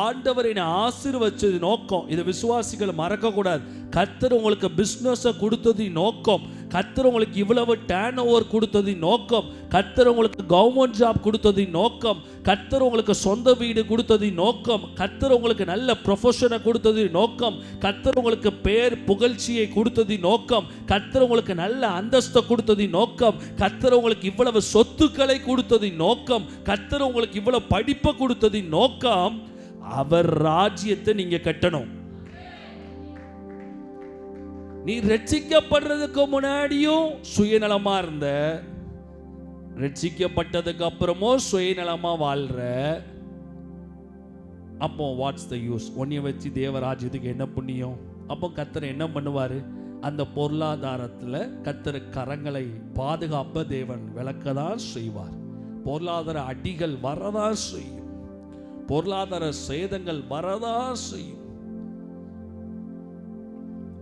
ஆண்டவர் என்னை ஆசீர்வதிச்சது நோக்கம். இதை விசுவாசிகள் மறக்க கூடாது. கர்த்தர் உங்களுக்கு பிசினஸை கொடுத்தது நோக்கம். கர்த்தர் உங்களுக்கு இவ்வளவு டர்ன் ஓவர் கொடுத்தது நோக்கம். கர்த்தர் உங்களுக்கு கவர்மெண்ட் ஜாப் கொடுத்தது நோக்கம். கர்த்தர் உங்களுக்கு சொந்த வீடு கொடுத்தது நோக்கம். கர்த்தர் உங்களுக்கு நல்ல ப்ரொஃபஷனை கொடுத்தது நோக்கம். கர்த்தர் உங்களுக்கு பேர் புகழ்ச்சியை கொடுத்தது நோக்கம். கர்த்தர் உங்களுக்கு நல்ல அந்தஸ்தை கொடுத்தது நோக்கம். கர்த்தர் உங்களுக்கு இவ்வளவு சொத்துக்களை கொடுத்தது நோக்கம். கர்த்தர் உங்களுக்கு இவ்வளவு படிப்பை கொடுத்தது நோக்கம். அவர் ராஜ்யத்தை நீங்க கட்டணும். நீ ரட்சிக்கப்படுறதுக்கு முன்னாடியும் சுயநலமா இருந்த, ரட்சிக்கப்பட்டதுக்கு அப்புறமும் சுயநலமா வாழ்ற. அப்போ வாட்ஸ் த யூஸ்? உன்னைய வச்சு தேவராஜ்யத்துக்கு என்ன புண்ணியம்? அப்போ கர்த்தர் என்ன பண்ணுவாரு? அந்த பொருளாதாரத்துல கர்த்தர் கரங்களை பாதுகாப்ப தேவன் விளக்கதான் செய்வார். பொருளாதார அடிகள் வரதான் செய்யும். பொருளாதார சேதங்கள் வரதான் செய்யும்.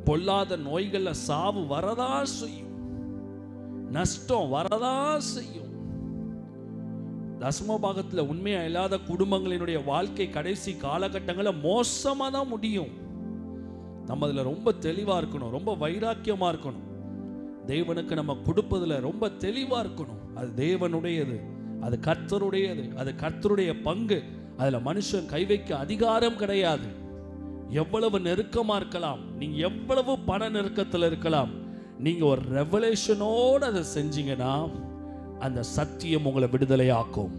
பொல்லாத நோய்கள்ல சாவு வரதா செய்யும். நஷ்டம் வரதா செய்யும். தசமபாகத்துல உண்மையா இல்லாத குடும்பங்களினுடைய வாழ்க்கை கடைசி காலகட்டங்களில் மோசமா தான் முடியும். நம்ம அதுல ரொம்ப தெளிவா இருக்கணும், ரொம்ப வைராக்கியமா இருக்கணும். தேவனுக்கு நம்ம கொடுப்பதுல ரொம்ப தெளிவா இருக்கணும். அது தேவனுடையது, அது கர்த்தருடையது, அது கர்த்தருடைய பங்கு. அதுல மனுஷன் கை வைக்க அதிகாரம் கிடையாது. எவ்வளவு நெருக்கமா இருக்கலாம், நீங்க எவ்வளவு பண நெருக்கத்தில் இருக்கலாம், நீங்க ஒரு ரெவலேஷனோடு அதை செஞ்சீங்கன்னா அந்த சத்தியம் உங்களை விடுதலையாக்கும்.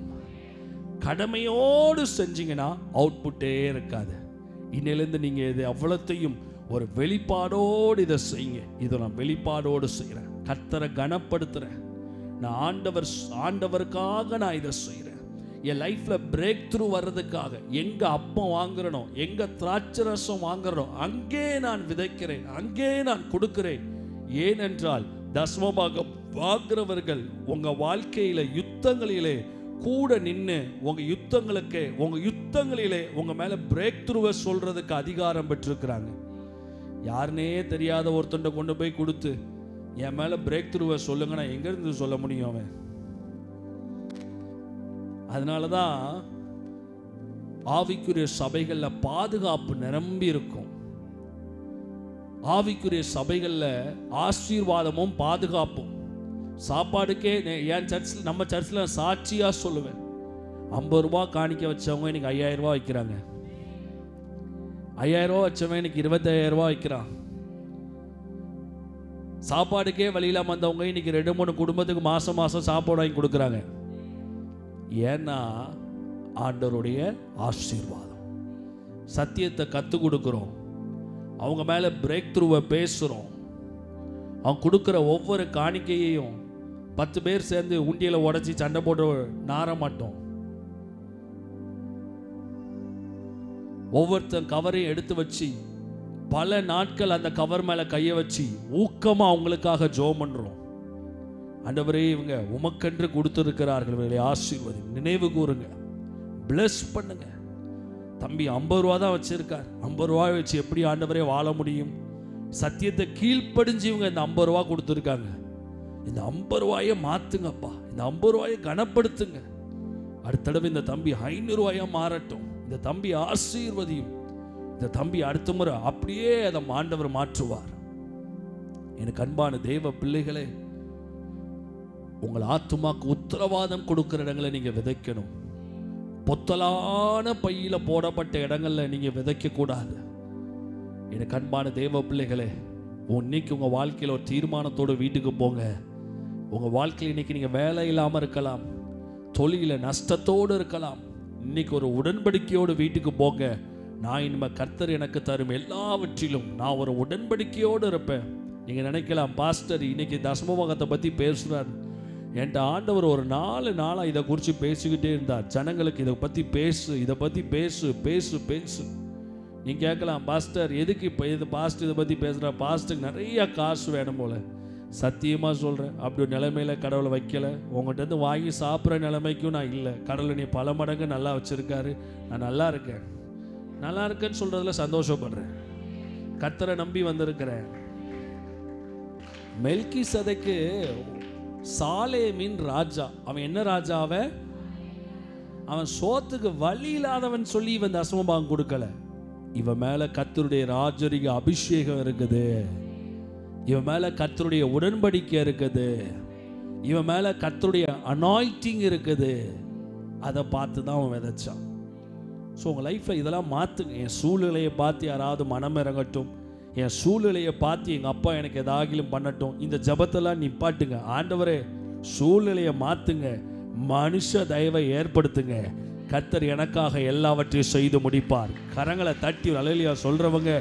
கடமையோடு செஞ்சீங்கன்னா அவுட்புட்டே இருக்காது. இன்னிலிருந்து நீங்க இது அவ்வளத்தையும் ஒரு வெளிப்பாடோடு இதை செய்யுங்க. இதை நான் வெளிப்பாடோடு செய்கிறேன். கர்த்தரை கனப்படுத்துறேன். நான் ஆண்டவருக்காக நான் இதை செய்கிறேன். என் லைஃப்ல பிரேக் த்ரூ வர்றதுக்காக எங்க அப்பம் வாங்குறனோ, எங்க திராட்சை ரசம் வாங்குறனோ அங்கே நான் விதைக்கிறேன், அங்கே நான் கொடுக்கிறேன். ஏனென்றால் தசமபாகம் வாங்குறவர்கள் உங்க வாழ்க்கையில யுத்தங்களிலே கூட நின்று உங்க யுத்தங்களிலே உங்க மேல பிரேக் த்ரூவை சொல்றதுக்கு அதிகாரம் பெற்றிருக்கிறாங்க. யாருனே தெரியாத ஒருத்தண்ட கொண்டு போய் கொடுத்து என் மேல பிரேக் த்ரூவை சொல்லுங்க, நான் எங்க இருந்து சொல்ல முடியும்? அவன் அதனாலதான் ஆவிக்குரிய சபைகளில் பாதுகாப்பு நிரம்பி இருக்கும். ஆவிக்குரிய சபைகளில் ஆசீர்வாதமும் பாதுகாப்பும். சாப்பாடுக்கே என் சர்ச்சில், நம்ம சர்ச்சில் சாட்சியாக சொல்லுவேன், 50 ரூபா காணிக்க வச்சவங்க இன்னைக்கு 5000 ரூபா வைக்கிறாங்க. 5000 ரூபா வச்சவன் இன்னைக்கு 25000 ரூபா வைக்கிறான். சாப்பாடுக்கே வழியில்லாம வந்தவங்க இன்னைக்கு 2-3 குடும்பத்துக்கு மாசம் மாசம் சாப்பாடு வாங்கி கொடுக்குறாங்க. ஏன்னா ஆண்டவருடைய ஆசீர்வாதம். சத்தியத்தை கற்றுக் கொடுக்குறோம், அவங்க மேலே பிரேக் த்ரூவை பேசுகிறோம். அவங்க கொடுக்குற ஒவ்வொரு காணிக்கையையும் 10 பேர் சேர்ந்து உண்டியில் உடச்சி சண்டை போட்டு நார மாட்டோம். ஒவ்வொருத்தன் கவரையும் எடுத்து வச்சு பல நாட்கள் அந்த கவர் மேலே கையை வச்சு ஊக்கமாக அவங்களுக்காக ஜெபம் பண்ணுறோம். ஆண்டவரே, இவங்க உமக்கென்று கொடுத்துருக்கிறார்கள், இவர்களை ஆசீர்வதி, நினைவு கூறுங்க, பிளஸ் பண்ணுங்க. தம்பி 50 ரூபா தான் வச்சிருக்கார், 50 ரூபாய் வச்சு எப்படி ஆண்டவரே வாழ முடியும்? சத்தியத்தை கீழ்ப்படிஞ்சு இவங்க இந்த 50 ரூபா கொடுத்துருக்காங்க. இந்த 50 ரூபாயை மாற்றுங்கப்பா, இந்த 50 ரூபாயை கனப்படுத்துங்க. அடுத்த தடவை இந்த தம்பி 500 ரூபாயா மாறட்டும். இந்த தம்பி ஆசீர்வதியும். இந்த தம்பி அடுத்த முறை அப்படியே அதை ஆண்டவர் மாற்றுவார். எனக்கு அன்பான தேவ பிள்ளைகளே, உங்கள் ஆத்துமாக்கு உத்தரவாதம் கொடுக்கிற இடங்களை நீங்க விதைக்கணும். பொத்தலான பையில போடப்பட்ட இடங்கள்ல நீங்க விதைக்க கூடாது. எனக்கு அன்பான தேவ பிள்ளைகளே, இன்னைக்கு உங்க வாழ்க்கையில் ஒரு தீர்மானத்தோடு வீட்டுக்கு போங்க. உங்க வாழ்க்கையில் இன்னைக்கு நீங்க வேலை இல்லாம இருக்கலாம், தொழில நஷ்டத்தோடு இருக்கலாம். இன்னைக்கு ஒரு உடன்படிக்கையோடு வீட்டுக்கு போங்க. நான் இனிமே கர்த்தர் எனக்கு தரும் எல்லாவற்றிலும் நான் ஒரு உடன்படிக்கையோடு இருப்பேன். நீங்க நினைக்கலாம், பாஸ்டர் இன்னைக்கு தசமபாகத்தை பத்தி பேசுறார். என்கிட்ட ஆண்டவர் ஒரு 4 நாளாக இதை குறித்து பேசிக்கிட்டே இருந்தார். ஜனங்களுக்கு இதை பற்றி பேசு, இதை பற்றி பேசு பேசு பேசு. நீ கேட்கலாம், பாஸ்டர் எதுக்கு இப்போ இது பாஸ்டர் இதை பற்றி பேசுகிற? பாஸ்டருக்கு நிறைய காசு வேணும் போல. சத்தியமாக சொல்கிறேன், அப்படி ஒரு நிலைமையில கடவுளை வைக்கலை. உங்கள்கிட்ட வாங்கி சாப்பிட்ற நிலைமைக்கும் நான் இல்லை. கடவுளை நீ பல மடங்கு நல்லா வச்சுருக்காரு. நான் நல்லா இருக்கேன், நல்லா இருக்கேன்னு சொல்கிறதுல சந்தோஷப்படுறேன். கர்த்தரை நம்பி வந்திருக்கிறேன். மெல்கிசேதேக்கு சாலேமின் ராஜா. அவன் என்ன ராஜாவ? அவன் சோத்துக்கு வழி இல்லாதவன் சொல்லி இவன் தசமபாகம் கொடுக்கல. இவன் மேல கர்த்தருடைய ராஜரிக அபிஷேகம் இருக்குது, இவன் மேல கர்த்தருடைய உடன்படிக்கை இருக்குது, இவன் மேல கர்த்தருடைய அனாயிண்டிங் இருக்குது. அதை பார்த்து தான் அவன் விதைச்சான். ஸோ உங்கள் லைஃப்பில் இதெல்லாம் மாற்றுங்க. என் சூழ்நிலையை பார்த்து யாராவது மனம் இறங்கட்டும், என் சூழ்நிலையை பார்த்து எங்கள் அப்பா எனக்கு எதாகிலும் பண்ணட்டும், இந்த ஜபத்தெல்லாம் நிப்பாட்டுங்க. ஆண்டவரே, சூழ்நிலையை மாற்றுங்க, மனுஷ தயவை ஏற்படுத்துங்க. கர்த்தர் எனக்காக எல்லாவற்றையும் செய்து முடிப்பார். கரங்களை தட்டி ஒரு அல்லேலூயா சொல்கிறவங்க,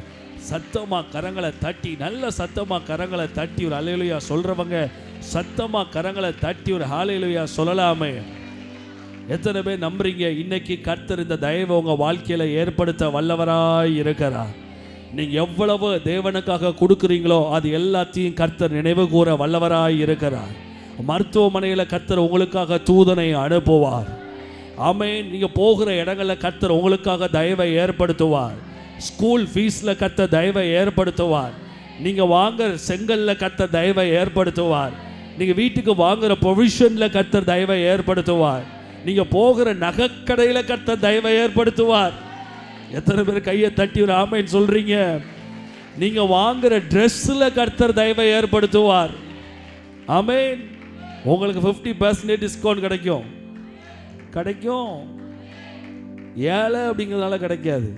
சத்தமாக கரங்களை தட்டி, நல்ல சத்தமாக கரங்களை தட்டி ஒரு அல்லேலூயா சொல்கிறவங்க, சத்தமாக கரங்களை தட்டி ஒரு ஹல்லேலூயா சொல்லலாமே. எத்தனை பேர் நம்புறீங்க இன்னைக்கு கர்த்தர் இந்த தயவை உங்கள் வாழ்க்கையில் ஏற்படுத்த வல்லவராய் இருக்கிறார்? நீங்கள் எவ்வளவு தேவனுக்காக கொடுக்குறீங்களோ அது எல்லாத்தையும் கர்த்தர் நினைவு கூற வல்லவராய் இருக்கிறார். மருத்துவமனையில் கர்த்தர் உங்களுக்காக தூதனை அனுப்புவார். ஆமென். நீங்கள் போகிற இடங்களில் கர்த்தர் உங்களுக்காக தயவை ஏற்படுத்துவார். ஸ்கூல் ஃபீஸில் கர்த்தர் தயவை ஏற்படுத்துவார். நீங்கள் வாங்குற செங்கல்ல கர்த்தர் தயவை ஏற்படுத்துவார். நீங்கள் வீட்டுக்கு வாங்குற ப்ரொவிஷனில் கர்த்தர் தயவை ஏற்படுத்துவார். நீங்கள் போகிற நகைக்கடையில் கர்த்தர் தயவை ஏற்படுத்துவார். எத்தனை பேர் கையை தட்டி ஒரு ஆமென் சொல்றீங்க? நீங்க வாங்குற ட்ரெஸ்ஸில் கர்த்தர் தயவை ஏற்படுத்துவார். ஆமென். உங்களுக்கு 50% டிஸ்கவுண்ட் கிடைக்கும். ஏழை அப்படிங்கிறதுனால கிடைக்காது.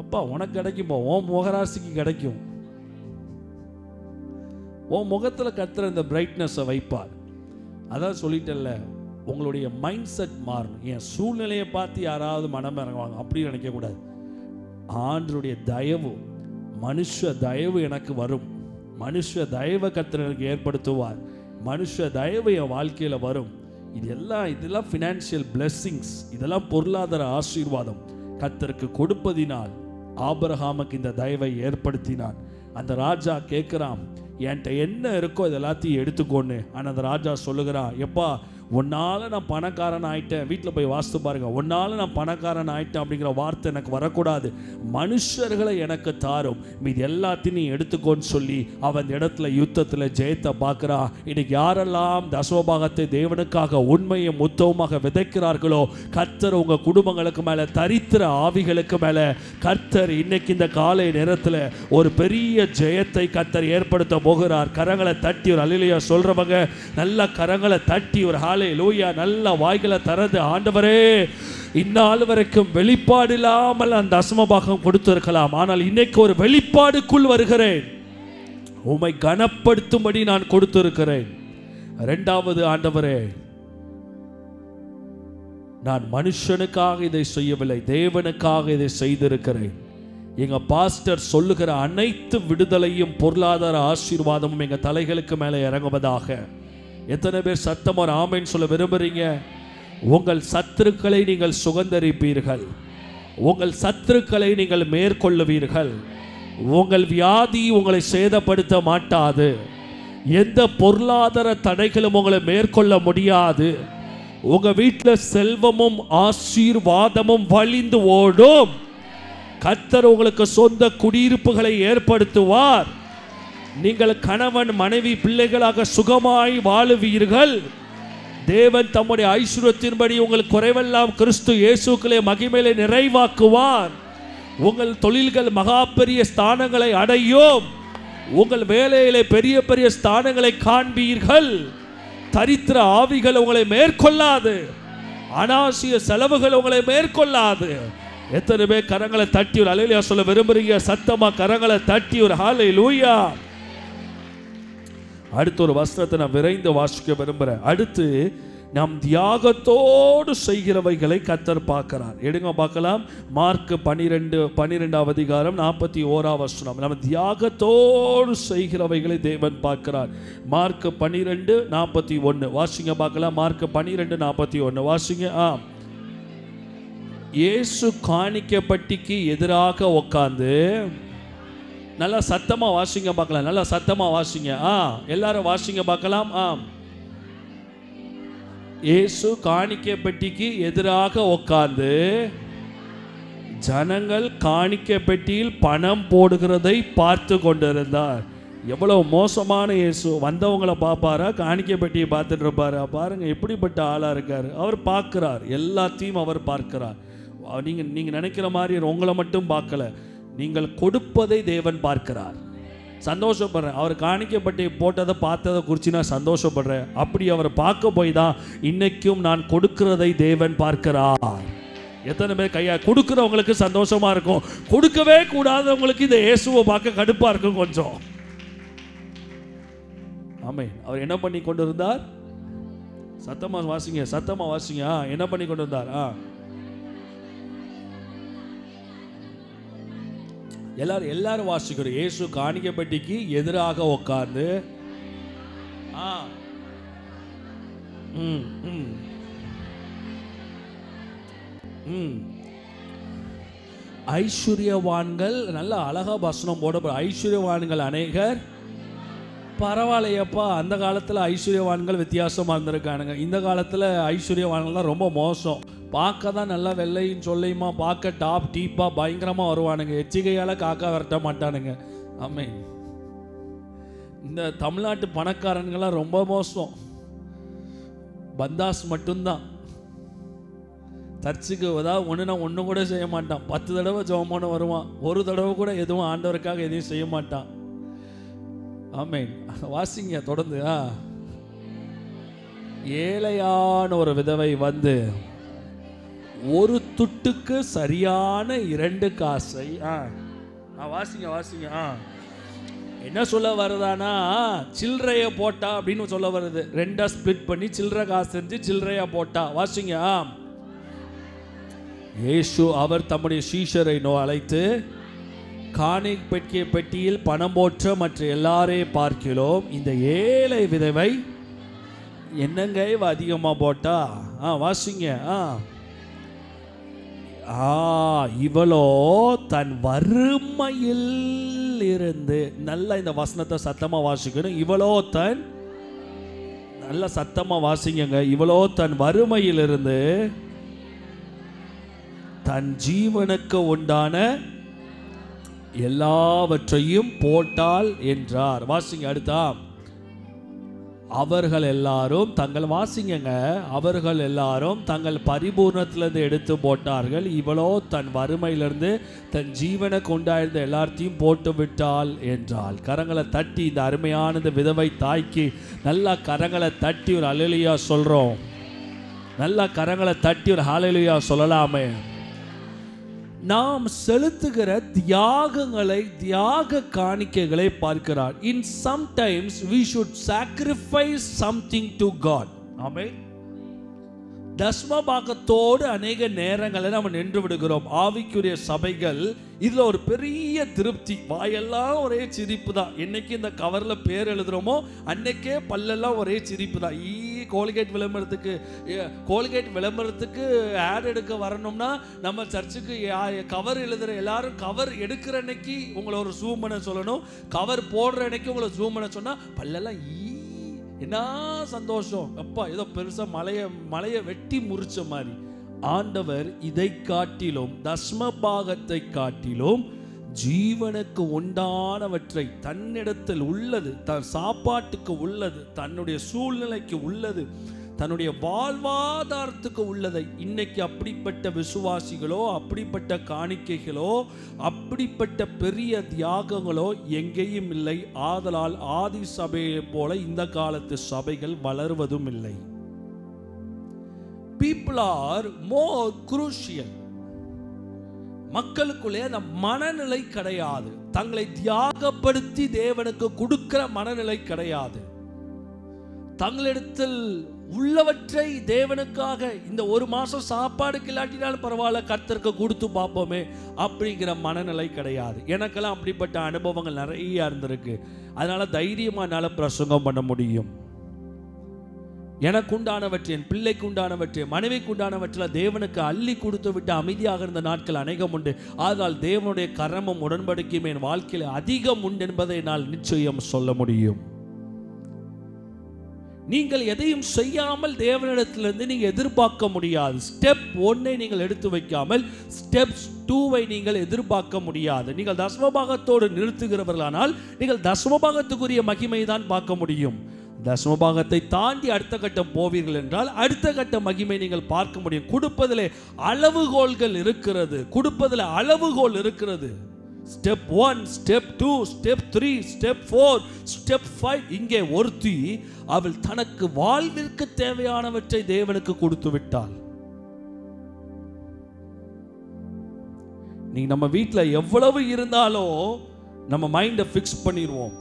அப்பா உனக்கு கிடைக்கும்போ, உன் முகராசிக்கு கிடைக்கும். உன் முகத்தில் கர்த்தர் இந்த பிரைட்னஸை வைப்பார். அதான் சொல்லிட்டேன்ல, உங்களுடைய மைண்ட் செட் மாறணும். என் சூழ்நிலையை பார்த்து யாராவது மனம் இறங்குவாங்க அப்படி நினைக்கக்கூடாது. ஆண்டவருடைய தயவு, மனுஷ தயவு எனக்கு வரும், மனுஷ தயவை கர்த்தர் எனக்கு ஏற்படுத்துவார், மனுஷ தயவு என் வாழ்க்கையில் வரும். இதெல்லாம் ஃபினான்ஷியல் பிளெஸ்ஸிங்ஸ், இதெல்லாம் பொருளாதார ஆசீர்வாதம். கர்த்தருக்கு கொடுப்பதினால் ஆபிரகாமுக்கு இந்த தயவை ஏற்படுத்தினான். அந்த ராஜா கேட்குறான், என்கிட்ட என்ன இருக்கோ இது எல்லாத்தையும் எடுத்துக்கொண்டு. ஆனால் அந்த ராஜா சொல்லுகிறான், எப்பா உன்னால் நான் பணக்காரன் ஆயிட்டேன், வீட்டில் போய் வாஸ்து பாருங்க, உன்னால் நான் பணக்காரன் ஆயிட்டேன் அப்படிங்கிற வார்த்தை எனக்கு வரக்கூடாது. மனுஷர்களை எனக்கு தாரும், மீது எல்லாத்தையும் நீ எடுத்துக்கோன்னு சொல்லி அவன் இடத்துல யுத்தத்தில் ஜெயத்தை பார்க்குறான். இன்னைக்கு யாரெல்லாம் தசமபாகத்தை தேவனுக்காக உண்மையும் உத்தவமாக விதைக்கிறார்களோ, கர்த்தர் உங்கள் குடும்பங்களுக்கு மேலே, தரித்திர ஆவிகளுக்கு மேலே கர்த்தர் இன்னைக்கு இந்த காலை நேரத்தில் ஒரு பெரிய ஜெயத்தை கர்த்தர் ஏற்படுத்த போகிறார். கரங்களை தட்டி ஒரு அல்லேலூயா சொல்றவங்க நல்ல கரங்களை தட்டி ஒரு ஹல்லேலூயா நல்ல வாய்களை திறந்து, ஆண்டவரே இந்நாள் வரைக்கும் வெளிப்பாடு இல்லாமல் அந்த தசமபாகம் கொடுத்திருக்கலாம், ஆனால் இன்னைக்கு ஒரு வெளிப்பாடுக்குள் வருகிறேன், உம்மை கனப்படுத்தும்படி நான் கொடுத்திருக்கிறேன். இரண்டாவது, ஆண்டவரே நான் மனுஷனுக்காக இதை செய்யவில்லை, தேவனுக்காக இதை செய்திருக்கிறேன். எங்க பாஸ்டர் சொல்லுகிற அனைத்து விடுதலையும் பொருளாதார ஆசீர்வாதமும் எங்க தலைகளுக்கு மேலே இறங்குவதாக. எத்தனை பேர் சத்தம் ஒரு ஆமென் சொல்ல விரும்புறீங்க? உங்கள் சத்துருக்களை நீங்கள் சுகந்தரிப்பீர்கள், உங்கள் சத்துருக்களை நீங்கள் மேற்கொள்ளுவீர்கள், உங்கள் வியாதி உங்களை சேதப்படுத்த மாட்டாது, எந்த பொருளாதார தடைகளும் உங்களை மேற்கொள்ள முடியாது, உங்க வீட்டில் செல்வமும் ஆசீர்வாதமும் வழிந்து ஓடும். கர்த்தர் உங்களுக்கு சொந்த குடியிருப்புகளை ஏற்படுத்துவார். நீங்கள் கணவன் மனைவி பிள்ளைகளாக சுகமாய் வாழுவீர்கள். தேவன் தம்முடைய ஐஸ்வரியத்தின்படி உங்கள் குறைவெல்லாம் கிறிஸ்து இயேசுக்களே மகிமையிலே நிறைவாக்குவார். உங்கள் தொழில்கள் மகா பெரிய ஸ்தானங்களை அடையும். உங்கள் வேலையிலே பெரிய பெரிய ஸ்தானங்களை காண்பீர்கள். தரித்திர ஆவிகள் உங்களை மேற்கொள்ளாது, அனாவசிய செலவுகள் உங்களை மேற்கொள்ளாது. எத்தனை பேர் கரங்களை தட்டி ஒரு அல்லேலூயா சொல்ல விரும்புறீங்க? சத்தமா கரங்களை தட்டி ஒரு ஹல்லேலூயா. அடுத்த ஒரு வசனத்தை நான் விரைந்து வாசிக்க விரும்புகிறேன். அடுத்து நாம் தியாகத்தோடு செய்கிறவைகளை கர்த்தர் பார்க்கிறார். எடுங்க பார்க்கலாம். மார்க் 12 அதிகாரம் 41 வசனம். நம்ம தியாகத்தோடு செய்கிறவைகளை தேவன் பார்க்கிறார். மார்க் 12:41 வாசிங்க பார்க்கலாம். மார்க் 12:41 வாசிங்க. இயேசு காணிக்கப்பட்டிக்கு எதிராக உட்கார்ந்து, நல்லா சத்தமா வாசிங்க பார்க்கலாம், நல்லா சத்தமா வாசிங்க. எல்லாரும் வாசிங்க பார்க்கலாம். இயேசு காணிக்கப்பட்டிக்கு எதிராக உட்கார்ந்து ஜனங்கள் காணிக்கப்பட்டியில் பணம் போடுகிறதை பார்த்து கொண்டிருந்தார். எவ்வளவு மோசமான இயேசு! வந்தவங்களை பார்ப்பாரா, காணிக்கப்பட்டியை பார்த்துட்டு இருப்பாரா? பாருங்க எப்படிப்பட்ட ஆளா இருக்காரு. அவர் பார்க்கிறார், எல்லாத்தையும் அவர் பார்க்கிறார். நீங்க நினைக்கிற மாதிரி உங்களை மட்டும் பார்க்கல, நீங்கள் கொடுப்பதை தேவன் பார்க்கிறார். சந்தோஷப்படுறேன், அவர் காணிக்கப்பட்டு போட்டதை பார்த்ததை குறித்து நான் சந்தோஷப்படுறேன். அப்படி அவர் பார்க்க போய் தான் இன்னைக்கும் நான் கொடுக்கிறதை தேவன் பார்க்கிறார். எத்தனை பேர் கையா கொடுக்கிறவங்களுக்கு சந்தோஷமா இருக்கும், கொடுக்கவே கூடாதவங்களுக்கு இந்த இயேசுவை பார்க்க கடுப்பா இருக்கும் கொஞ்சம். ஆமென். அவர் என்ன பண்ணி கொண்டு இருந்தார்? சத்தமா வாசிங்க, சத்தமா வாசிங்க. என்ன பண்ணி கொண்டு இருந்தார்? எல்லாரும் வாசிக்கிறோம். இயேசு காணிக்கப்பட்டிக்கு எதிராக உட்கார்ந்து ஐஸ்வர்யவான்கள், நல்ல அழகா வசனம் போட, ஐஸ்வர்யவான்கள் அநேகர். பரவாயில்லையப்பா, அந்த காலத்தில் ஐஸ்வர்யவான்கள் வித்தியாசமாக இருந்திருக்கானுங்க. இந்த காலத்தில் ஐஸ்வர்யவான்கள்லாம் ரொம்ப மோசம். பார்க்க தான் நல்லா வெள்ளையும் சொல்லையுமா, பார்க்க டாப் டீப்பாக பயங்கரமாக வருவானுங்க. எச்சிகையால் காக்கா விரட்ட மாட்டானுங்க. ஆமென். இந்த தமிழ்நாட்டு பணக்காரன்கள்லாம் ரொம்ப மோசம். பந்தாஸ் மட்டும்தான். சர்ச்சுக்கு ஏதாவது ஒன்றுனா ஒன்று கூட செய்ய மாட்டான். 10 தடவை ஜெபமான வருவான், ஒரு தடவை கூட எதுவும் ஆண்டவருக்காக எதையும் செய்ய மாட்டான். ஆமென். வாசிங்க தொடர்ந்து. ஏழையான ஒரு விதவை வந்து ஒரு துட்டுக்கு சரியான 2 காசை வாசிங்க வாசிங்க. என்ன சொல்ல வருதானா, சில்லறைய போட்டா அப்படின்னு சொல்ல வருது. 2 ஸ்பிளிட் பண்ணி சில்லறை காசு செஞ்சு சில்லறையா போட்டா. வாசிங்க. இயேசு அவர் தம்முடைய சீஷரை அழைத்து, காணிக்கை பெட்டியில் பணம் போற்ற மற்ற எல்லாரையும் பார்க்கிறோம், இந்த ஏழை விதவை என்னங்க அதிகமாக போட்டா? வாசிங்க. இவளோ தன் வறுமையில் இருந்து, நல்லா இந்த வசனத்தை சத்தமா வாசிக்கணும். இவளோ தன், நல்ல சத்தமா வாசிங்க. இவளோ தன் வறுமையிலிருந்து தன் ஜீவனுக்கு உண்டான எல்லாவற்றையும் போட்டாள் என்றார். வாசிங்க அடுத்தா. அவர்கள் எல்லாரும் தங்கள் வாசிங்க. அவர்கள் எல்லாரும் தங்கள் பரிபூர்ணத்திலிருந்து எடுத்து போட்டார்கள். இவளோ தன் வறுமையிலிருந்து தன் ஜீவனுக்கு உண்டாயிருந்த எல்லாத்தையும் போட்டு விட்டாள் என்றால். கரங்களை தட்டி இந்த அருமையான இந்த விதவை தாய்க்கு நல்லா கரங்களை தட்டி ஒரு ஹல்லேலூயா சொல்றோம். நல்லா கரங்களை தட்டி ஒரு ஹல்லேலூயா சொல்லலாமே. நாம் செலுத்துகிற தியாகங்களை, தியாக காணிக்கைகளை பார்க்கிறார். In sometimes we should sacrifice something to God. ஆமென். தஸ்ம பாகத்தோடு அநேக நேரங்களில் நம்ம நின்று விடுகிறோம். ஆவிக்குரிய சபைகள் இதில் ஒரு பெரிய திருப்தி. வாயெல்லாம் ஒரே சிரிப்பு தான். என்னைக்கு இந்த கவரில் பேர் எழுதுகிறோமோ அன்னைக்கே பல்லெல்லாம் ஒரே சிரிப்பு தான். கோல்கேட் விளம்பரத்துக்கு ஆட் எடுக்க வரணும்னா நம்ம சர்ச்சுக்கு கவர் எழுதுகிற எல்லாரும் கவர் எடுக்கிற அன்னைக்கு உங்களை ஒரு ஜூம் பண்ண சொல்லணும். கவர் போடுற அன்னைக்கு உங்களை ஜூம் பண்ண சொன்னால் பல்லெல்லாம் என்ன சந்தோஷம். அப்பா ஏதோ பெருசா மலையை வெட்டி முறிச்ச மாதிரி. ஆண்டவர் இதை காட்டிலும், தஸ்ம பாகத்தை காட்டிலும் ஜீவனுக்கு உண்டானவற்றை, தன்னிடத்தில் உள்ளது, தன் சாப்பாட்டுக்கு உள்ளது, தன்னுடைய சூழ்நிலைக்கு உள்ளது, தன்னுடைய வாழ்வாதாரத்துக்கு உள்ளதை, இன்னைக்கு அப்படிப்பட்ட விசுவாசிகளோ, அப்படிப்பட்ட காணிக்கைகளோ, அப்படிப்பட்ட பெரிய தியாகங்களோ எங்கேயும் இல்லை. ஆதலால் ஆதி சபையை போல இந்த காலத்து சபைகள் வளர்வதும் இல்லை. People are more crucial. மக்களுக்குள்ளே அந்த மனநிலை கிடையாது. தங்களை தியாகப்படுத்தி தேவனுக்கு கொடுக்கிற மனநிலை கிடையாது. தங்களிடத்தில் உள்ளவற்றை தேவனுக்காக இந்த ஒரு மாசம் சாப்பாடுக்கு இல்லாட்டினாலும் பரவாயில்ல, கர்த்தருக்கு கொடுத்து பார்ப்போமே அப்படிங்கிற மனநிலை கிடையாது. எனக்கெல்லாம் அப்படிப்பட்ட அனுபவங்கள் நிறைய இருந்திருக்கு. அதனால தைரியமா என்னால பிரசங்கம் பண்ண முடியும். எனக்கு உண்டானவற்றை, என் பிள்ளைக்கு உண்டானவற்றை, மனைவிக்கு உண்டானவற்றில் தேவனுக்கு அள்ளி கொடுத்து விட்டு அமைதியாக இருந்த நாட்கள் அநேகம் உண்டு. ஆனால் தேவனுடைய கரமும் உடன்படிக்கையும் என் வாழ்க்கையில் அதிகம் உண்டு என்பதை என்னால் நிச்சயம் சொல்ல முடியும். நீங்கள் எதையும் செய்யாமல் தேவனிடத்திலிருந்து நீங்கள் எதிர்பார்க்க முடியாது. ஸ்டெப் 1 நீங்கள் எடுத்து வைக்காமல் ஸ்டெப்ஸ் 2 நீங்கள் எதிர்பார்க்க முடியாது. நீங்கள் தசமபாகத்தோடு நிறுத்துகிறவர்களானால் நீங்கள் தசமபாகத்துக்குரிய மகிமை தான் பார்க்க முடியும். தசமபாகத்தை தாண்டி அடுத்த கட்டம் போவீர்கள் என்றால் அடுத்த கட்ட மகிமை நீங்கள் பார்க்க முடியும். கொடுப்பதிலே அளவுகோல்கள் இருக்கிறது. கொடுப்பதில் அளவுகோல் இருக்கிறது. Step 1, step 2, step 3, step 4, step 5. இங்கே ஒருத்தி அவள் தனக்கு வாழ்விற்கு தேவையானவற்றை தேவனுக்கு கொடுத்து விட்டாள். நீங்க நம்ம வீட்டில் எவ்வளவு இருந்தாலும் நம்ம மைண்டை ஃபிக்ஸ் பண்ணிடுவோம்.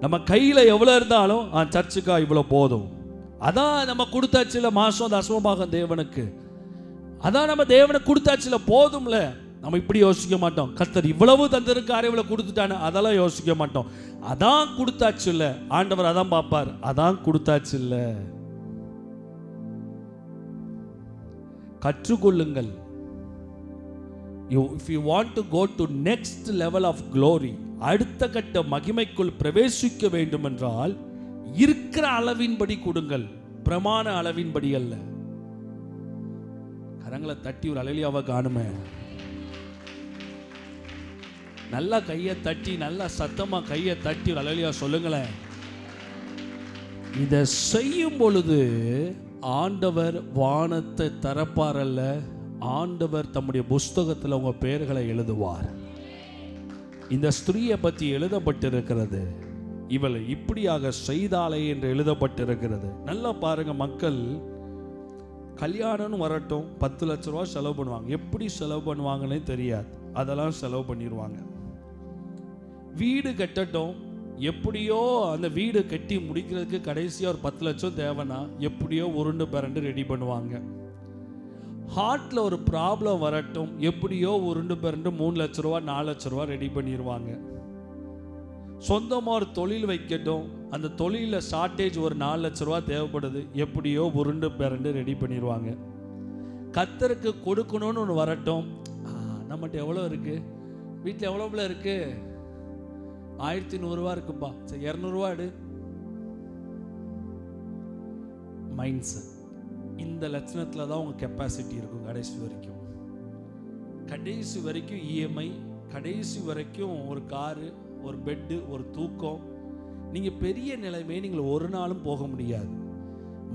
நம்ம கையில் எவ்வளோ இருந்தாலும் சர்ச்சுக்கா இவ்வளோ போதும், அதான் நம்ம கொடுத்தாச்சுல மாசம் தசமபாகம் தேவனுக்கு, அதான் நம்ம தேவனுக்கு கொடுத்தாச்சுல போதும்ல. நம்ம இப்படி யோசிக்க மாட்டோம். கர்த்தர் இவ்வளவு தந்திருக்காரு, இவ்வளவு கொடுத்துட்டானு அதெல்லாம் யோசிக்க மாட்டோம். அதான் கொடுத்தாச்சு இல்ல, ஆண்டவர் அதான் பார்ப்பார். அதான் கொடுத்தாச்சு இல்ல. கற்றுக்கொள்ளுங்கள். If you want to go to next level of glory, அடுத்த கட்ட மகிமைக்குள் பிரவேசிக்க வேண்டும் என்றால் இருக்கிற அளவின்படி கொடுங்கள், பிரமாண அளவின்படி அல்ல. கரங்களை தட்டி ஒரு அல்லேலூயாவை காணுமே. நல்லா கையை தட்டி, நல்லா சத்தமா கையை தட்டி ஒரு அல்லேலூயா சொல்லுங்களேன். இதை செய்யும் பொழுது ஆண்டவர் வானத்தை திறப்பாரல்ல, ஆண்டவர் தம்முடைய புஸ்தகத்தில் உங்க பெயர்களை எழுதுவார். இந்த ஸ்திரீயை பற்றி எழுதப்பட்டிருக்கிறது, இவள் இப்படியாக செய்தாலே என்று எழுதப்பட்டிருக்கிறது. நல்லா பாருங்க, மக்கள் கல்யாணம்னு வரட்டும் 10 லட்ச ரூபா செலவு பண்ணுவாங்க. எப்படி செலவு பண்ணுவாங்கன்னே தெரியாது, அதெல்லாம் செலவு பண்ணிடுவாங்க. வீடு கட்டட்டும், எப்படியோ அந்த வீடு கட்டி முடிக்கிறதுக்கு கடைசியாக ஒரு 10 லட்சம் தேவைன்னா எப்படியோ உருண்டு பரண்டு ரெடி பண்ணுவாங்க. ஹார்ட்ல ஒரு ப்ராப்ளம் வரட்டும், எப்படியோ உருண்டு பரண்டு 3 லட்ச ரூபா 4 லட்ச ரூபா ரெடி பண்ணிடுவாங்க. சொந்தமாக ஒரு தொழில் வைக்கட்டும், அந்த தொழிலில் ஷார்ட்டேஜ் ஒரு 4 லட்ச ரூபா தேவைப்படுது, எப்படியோ உருண்டு பரண்டு ரெடி பண்ணிடுவாங்க. கர்த்தருக்கு கொடுக்கணும்னு ஒன்று வரட்டும், நம்மகிட்ட எவ்வளோ இருக்கு, வீட்டில் எவ்வளோவில் இருக்கு, 1100 ரூபா இருக்குப்பா, சரி 200 ரூபா எடு. Mind set. இந்த லட்சணத்தில் தான் உங்கள் கெப்பாசிட்டி இருக்கும் கடைசி வரைக்கும். கடைசி வரைக்கும் இஎம்ஐ, கடைசி வரைக்கும் ஒரு காரு, ஒரு பெட்டு, ஒரு தூக்கம். நீங்கள் பெரிய நிலைமை நீங்கள் ஒரு நாளும் போக முடியாது.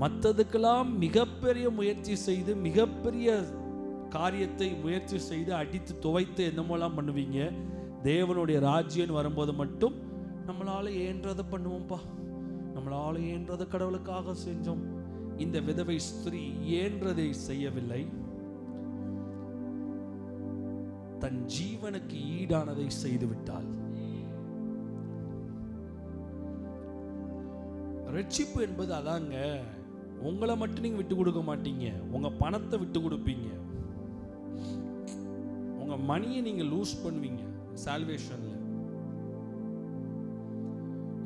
மற்றதுக்கெல்லாம் மிகப்பெரிய முயற்சி செய்து, மிகப்பெரிய காரியத்தை முயற்சி செய்து அடித்து துவைத்து என்னமோலாம் பண்ணுவீங்க. தேவனுடைய ராஜ்யம் வரும்போது மட்டும் நம்மளால் ஏன்றதை பண்ணுவோம்ப்பா, நம்மளால் ஏன்றதை கடவுளுக்காக செஞ்சோம். இந்த விதவை ஸ்திரீ ஏன்றதை செய்யவில்லை, தன் ஜீவனுக்கு ஈடானதை செய்து விட்டாள். ரட்சிப்பு என்பது அதாங்க. உங்களை மட்டும் நீங்க விட்டு கொடுக்க மாட்டீங்க, உங்க பணத்தை விட்டு கொடுப்பீங்க, உங்க மணியை நீங்க லூஸ் பண்ணுவீங்க. சால்வேஷன்ல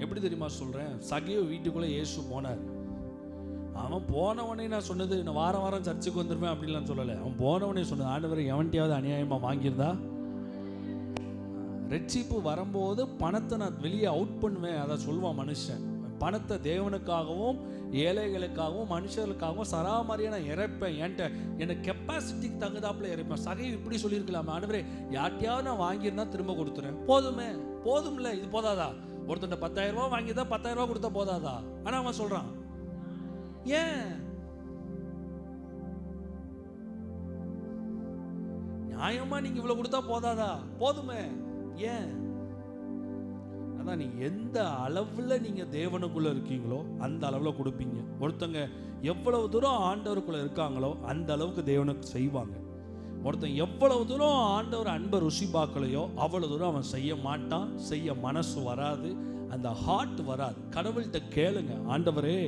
எப்படி தெரியுமா சொல்றேன்? சகேயு வீட்டுக்குள்ள இயேசு போனார். அவன் போனவனே நான் சொன்னது, நான் வாரம் வாரம் சர்ச்சுக்கு வந்துருவேன் அப்படின்லாம் சொல்லலை. அவன் போனவனே சொன்னது, ஆண்டவர் எவன்ட்டையாவது அநியாயமா வாங்கியிருந்தா. ரட்சிப்பு வரும்போது பணத்தை நான் வெளியே அவுட் பண்ணுவேன், அதை சொல்லுவான் மனுஷன். பணத்தை தேவனுக்காகவும் ஏழைகளுக்காகவும் மனுஷர்களுக்காகவும் சராமரியா நான் இறைப்பேன். எனக்கு கெப்பாசிட்டிக்கு தகுதாப்புல இறைப்பேன். சகையும் இப்படி சொல்லியிருக்கலாமே, ஆண்டவரே யார்ட்டையாவது நான் வாங்கியிருந்தா திரும்ப கொடுத்துறேன், போதுமே, போதும்ல, இது போதாதா? ஒருத்தன் 10,000 ரூபாய் வாங்கிதான் 10,000 ரூபாய் கொடுத்தா போதாதா? ஆனா அவன் சொல்றான், ஏன் நியாயமா நீங்க இவ்வளவு கொடுத்தா போதாதா? போதுமே, ஏன்? அதான் நீ எந்த அளவுல நீங்க தேவனுக்குள்ள இருக்கீங்களோ அந்த அளவுல கொடுப்பீங்க. ஒருத்தங்க எவ்வளவு தூரம் ஆண்டவருக்குள்ள இருக்காங்களோ அந்த அளவுக்கு தேவனுக்கு செய்வாங்க. ஒருத்தன் எவ்வளவு தூரம் ஆண்டவர் அன்பை ருசி பார்க்கலையோ அவ்வளவு தூரம் அவன் செய்ய மாட்டான், செய்ய மனசு வராது, அந்த ஹார்ட் வராது. கடவுள்கிட்ட கேளுங்க, ஆண்டவரே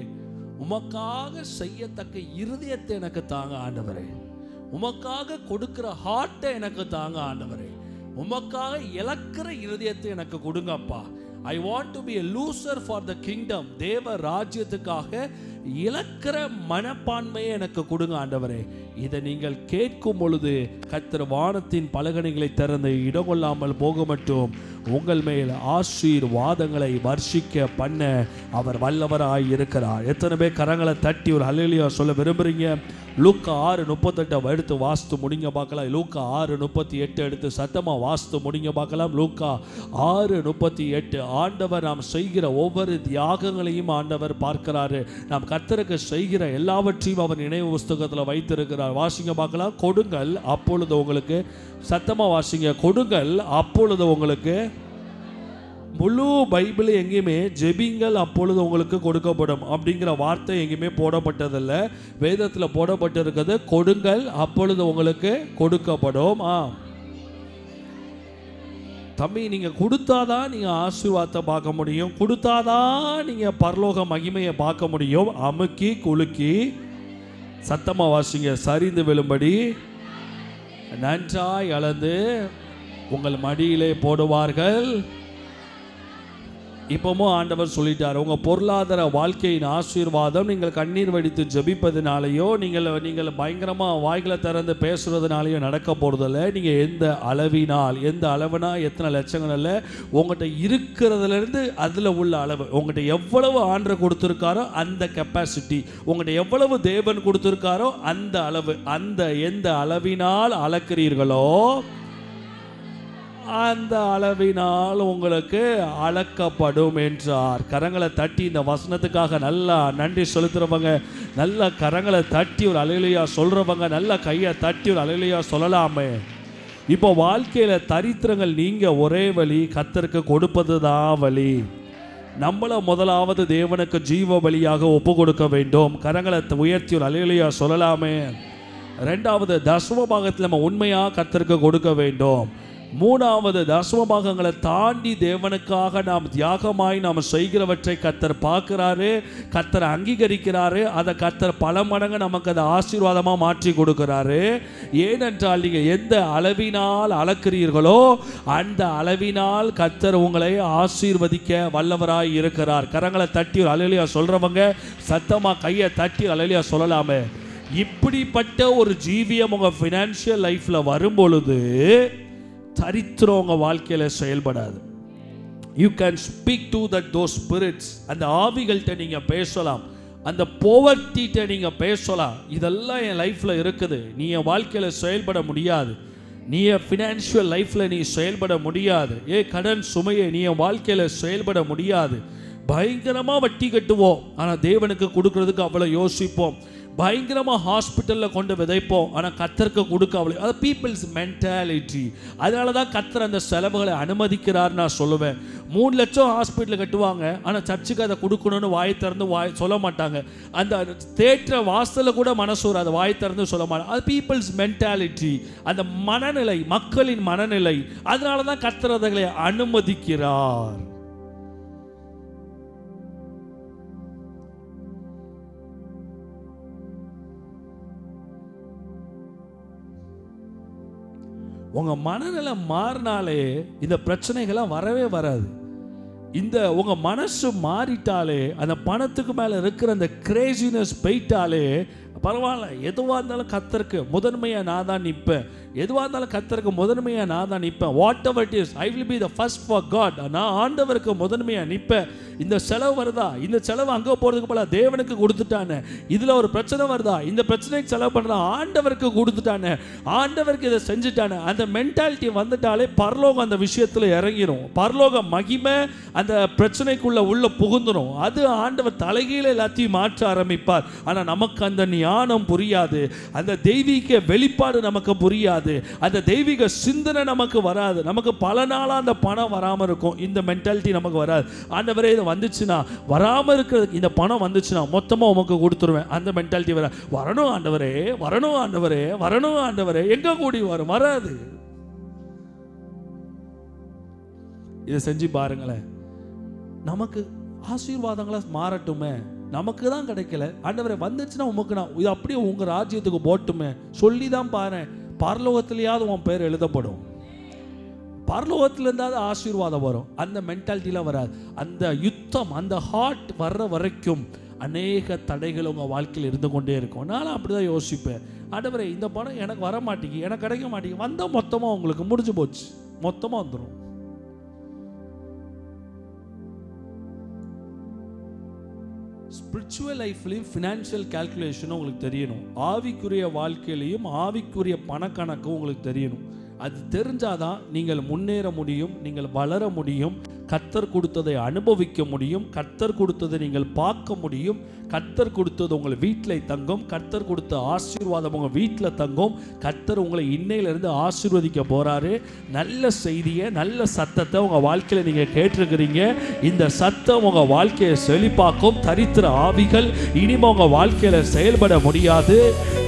உமக்காக செய்யத்தக்க இருதயத்தை எனக்கு தாங்க ஆண்டவரே, உமக்காக கொடுக்கிற ஹார்ட்டை எனக்கு தாங்க ஆண்டவரே, உமக்காக இழக்கிற இருதயத்தை எனக்கு கொடுங்கப்பா. I want to be a loser for the kingdom. தேவ ராஜ்யத்துக்காக இழக்கிற மனப்பான்மையை எனக்கு கொடுங்க ஆண்டவரே. இதை நீங்கள் கேட்கும் பொழுது கர்த்தர் வானத்தின் பலகணிகளை திறந்து இடங்கொள்ளாமல் போக மட்டும் உங்கள் மேல் ஆசீர்வாதங்களை வர்ஷிக்க பண்ண அவர் வல்லவராய் இருக்கிறார். எத்தனை பேர் கரங்களை தட்டி ஒரு ஹல்லேலூயா சொல்ல விரும்புறீங்க? லூக்கா 6:38 எடுத்து வாஸ்து முடிங்க பார்க்கலாம். லூக்கா 6:38 எடுத்து சத்தமா வாஸ்து முடிங்க பார்க்கலாம். லூக்கா 6:38. ஆண்டவர் நாம் செய்கிற ஒவ்வொரு தியாகங்களையும் ஆண்டவர் பார்க்கிறாரு. நாம் கர்த்தருக்கு செய்கிற எல்லாவற்றையும் அவர் நினைவு புஸ்தகத்தில் வைத்திருக்கிறார். வாசிங்க பார்க்கலாம். கொடுங்கள் அப்பொழுது உங்களுக்கு, சத்தமா வாசிங்க, கொடுங்கள் அப்பொழுது உங்களுக்கு. முழு பைபிள் எங்கேயுமே ஜெபிங்கள் அப்பொழுது உங்களுக்கு கொடுக்கப்படும் அப்படிங்கிற வார்த்தை எங்கேயுமே போடப்பட்டதில்லை. வேதத்தில் போடப்பட்டிருக்கிறது கொடுங்கள் அப்பொழுது உங்களுக்கு கொடுக்கப்படும். தம்பி, நீங்க கொடுத்தாதான் நீங்க ஆசீர்வாதத்தை பார்க்க முடியும், கொடுத்தாதான் நீங்க பரலோக மகிமையை பார்க்க முடியும். அமுக்கி குலுக்கி சத்தமா வாசிங்க. சரிந்து விழும்படி நன்றாய் அளந்து உங்கள் மடியிலே போடுவார்கள். இப்பவும் ஆண்டவர் சொல்லிட்டார், உங்க பொருளாதார வாழ்க்கையின் ஆசீர்வாதம் நீங்கள் கண்ணீர் வடித்து ஜெபிப்பதினாலேயோ நீங்கள் பயங்கரமா வாய்களை திறந்து பேசுறதுனாலேயோ நடக்க போறதில்ல. நீங்க எந்த அளவினால், எந்த அளவுனா எத்தனை லட்சங்கள் அல்ல, உங்கள்கிட்ட இருக்கிறதுல இருந்து அதுல உள்ள அளவு, உங்கள்கிட்ட எவ்வளவு ஆண்டவர் கொடுத்திருக்காரோ அந்த கெப்பாசிட்டி, உங்கள்கிட்ட எவ்வளவு தேவன் கொடுத்திருக்காரோ அந்த அளவு, அந்த எந்த அளவினால் அளக்கிறீர்களோ அந்த அளவினால் உங்களுக்கு அளக்கப்படும் என்றார். கரங்களை தட்டி இந்த வசனத்துக்காக நல்லா நன்றி செலுத்துறவங்க, நல்ல கரங்களை தட்டி ஒரு அல்லேலூயா சொல்றவங்க, நல்ல கையை தட்டி ஒரு அல்லேலூயா சொல்லலாமே. இப்போ வாழ்க்கையில தரித்திரங்கள் நீங்க ஒரே வழி, கர்த்தருக்கு கொடுப்பது தான் வழி. நம்மள முதலாவது தேவனுக்கு ஜீவ பலியாக ஒப்பு கொடுக்க வேண்டும். கரங்களை உயர்த்தி ஒரு அல்லேலூயா சொல்லலாமே. ரெண்டாவது, தசம பாகத்தில் நம்ம உண்மையாக கர்த்தருக்கு கொடுக்க வேண்டும். மூணாவது, தசம பாகங்களை தாண்டி தேவனுக்காக நாம் தியாகமாய் நாம் செய்கிறவற்றை கர்த்தர் பார்க்கிறாரு, கர்த்தர் அங்கீகரிக்கிறாரு. அதை கர்த்தர் பல மடங்கு நமக்கு அதை ஆசீர்வாதமாக மாற்றி கொடுக்கிறாரு. ஏனென்றால் நீங்கள் எந்த அளவினால் அளக்கிறீர்களோ அந்த அளவினால் கர்த்தர் உங்களை ஆசீர்வதிக்க வல்லவராய் இருக்கிறார். கரங்களை தட்டி ஒரு அல்லேலூயா சொல்றவங்க சத்தமாக கையை தட்டி அல்லேலூயா சொல்லலாமே. இப்படிப்பட்ட ஒரு ஜீவியம் உங்கள் ஃபினான்ஷியல் லைஃப்பில் வரும்பொழுது தரித்திரம் உங்கள் வாழ்க்கையில் செயல்படாது. You can speak to that those spirits. அந்த ஆவிகள்கிட்ட நீங்கள் பேசலாம், அந்த போவர்ட்டிட்ட நீங்கள் பேசலாம், இதெல்லாம் என் லைஃப்பில் இருக்குது, நீ என் வாழ்க்கையில் செயல்பட முடியாது, நீ என் ஃபினான்ஷியல் லைஃப்பில் நீ செயல்பட முடியாது, கடன் சுமையை நீ என் வாழ்க்கையில் செயல்பட முடியாது. பயங்கரமாக வட்டி கட்டுவோம், ஆனால் தேவனுக்கு கொடுக்கறதுக்கு அவ்வளோ யோசிப்போம். பயங்கரமாக ஹாஸ்பிட்டலில் கொண்டு விதைப்போம், ஆனால் கர்த்தருக்கு கொடுக்க அவ்வளோ. அது பீப்புள்ஸ் மென்டாலிட்டி. அதனால தான் கர்த்தர் அந்த செலவுகளை அனுமதிக்கிறார். நான் சொல்லுவேன், 3 லட்சம் ஹாஸ்பிட்டலில் கட்டுவாங்க, ஆனால் சர்ச்சுக்கு அதை கொடுக்கணும்னு வாய் திறந்து சொல்ல மாட்டாங்க. அந்த தேற்ற வாசலில் கூட மனசு அதை வாய் திறந்து சொல்ல மாட்டாங்க. அது பீப்புள்ஸ் மென்டாலிட்டி, அந்த மனநிலை, மக்களின் மனநிலை. அதனால தான் கர்த்தர் அதை அனுமதிக்கிறார். உங்கள் மனநிலை மாறினாலே இந்த பிரச்சனைகள்லாம் வரவே வராது. இந்த உங்கள் மனசு மாறிட்டாலே, அந்த பணத்துக்கு மேலே இருக்கிற அந்த கிரேசினஸ் போயிட்டாலே பரவாயில்ல, எதுவாக இருந்தாலும் கர்த்தருக்கு முதன்மையாக நான் தான் நிற்பேன், எதுவாக இருந்தாலும் கர்த்தருக்கு முதன்மையாக நான் தான் நிற்பேன். Whatever it is, I will be the first for God. நான் ஆண்டவருக்கு முதன்மையாக நிற்பேன். இந்த செலவு வருதா, இந்த செலவு அங்கே போகிறதுக்கு போல தேவனுக்கு கொடுத்துட்டானே, இதில் ஒரு பிரச்சனை வருதா, இந்த பிரச்சனைக்கு செலவு பண்ணுறா ஆண்டவருக்கு கொடுத்துட்டானே, ஆண்டவருக்கு இதை செஞ்சுட்டானே. அந்த மென்டாலிட்டி வந்துட்டாலே பரலோகம் அந்த விஷயத்தில் இறங்கிடும். பரலோக மகிமை அந்த பிரச்சனைக்குள்ளே உள்ள புகுந்துடும். அது ஆண்டவர் தலைகீழ எல்லாத்தையும் மாற்ற ஆரம்பிப்பார். ஆனால் நமக்கு அந்த ஞானம் புரியாது, அந்த தெய்வீக வெளிப்பாடு நமக்கு புரியாது, அந்த தெய்வீக சிந்தனை நமக்கு வராது. நமக்கு பல நாளாக அந்த பணம் வராமல் இருக்கும், இந்த மென்டாலிட்டி நமக்கு வராது. ஆண்டவரே இது வந்துச்சுன்னா, வராமல் இருக்கிறதுக்கு இந்த பணம் வந்துச்சுன்னா மொத்தமாக உமக்கு கொடுத்துருவேன், அந்த மென்டாலிட்டி வர. வரணும் ஆண்டவரே, வரணும் ஆண்டவரே, வரணும் ஆண்டவரே, எங்க கூடி வரும், வராது. இதை செஞ்சு பாருங்களேன், நமக்கு ஆசீர்வாதங்களா மாறட்டுமே. நமக்கு தான் கிடைக்கல, ஆண்டவரே வந்துச்சுன்னா உமக்கு நான் இது அப்படியே உங்கள் ராஜ்யத்துக்கு போட்டுமே சொல்லி தான் பாரு. பரலோகத்திலேயாவது உன் பேர் எழுதப்படும், பரலோகத்தில் இருந்தாவது ஆசீர்வாதம் வரும். அந்த மென்டாலிட்டியில் வராது. அந்த யுத்தம், அந்த ஹார்ட் வர்ற வரைக்கும் அநேக தடைகள் உங்கள் வாழ்க்கையில் இருந்து கொண்டே இருக்கும். நானும் அப்படி தான் யோசிப்பேன், ஆண்டவரே இந்த பணம் எனக்கு வர மாட்டேங்கி, எனக்கு கிடைக்க மாட்டேங்கி, வந்தால் மொத்தமாக உங்களுக்கு முடிஞ்சு போச்சு, மொத்தமாக வந்துடும். ஸ்பிரிச்சுவல் லைஃப்லையும் ஃபினான்ஷியல் கால்குலேஷனும் உங்களுக்கு தெரியணும். ஆவிக்குரிய வாழ்க்கையிலையும் ஆவிக்குரிய பணக்கணக்கும் உங்களுக்கு தெரியணும். அது தெரிஞ்சாதான் நீங்கள் முன்னேற முடியும், நீங்கள் வளர முடியும், கர்த்தர் கொடுத்ததை அனுபவிக்க முடியும், கர்த்தர் கொடுத்ததை நீங்கள் பார்க்க முடியும். கர்த்தர் கொடுத்தது உங்கள் வீட்டில் தங்கும், கர்த்தர் கொடுத்த ஆசீர்வாதம் உங்கள் வீட்டில் தங்கும். கர்த்தர் உங்களை இன்னையிலிருந்து ஆசீர்வதிக்க போகிறாரு. நல்ல செய்தியை, நல்ல சத்தத்தை உங்கள் வாழ்க்கையில் நீங்கள் கேட்டிருக்கிறீங்க. இந்த சத்தம் உங்கள் வாழ்க்கையை செழிப்பாக்கும். தரித்திர ஆவிகள் இனிமே உங்கள் வாழ்க்கையில் செயல்பட முடியாது.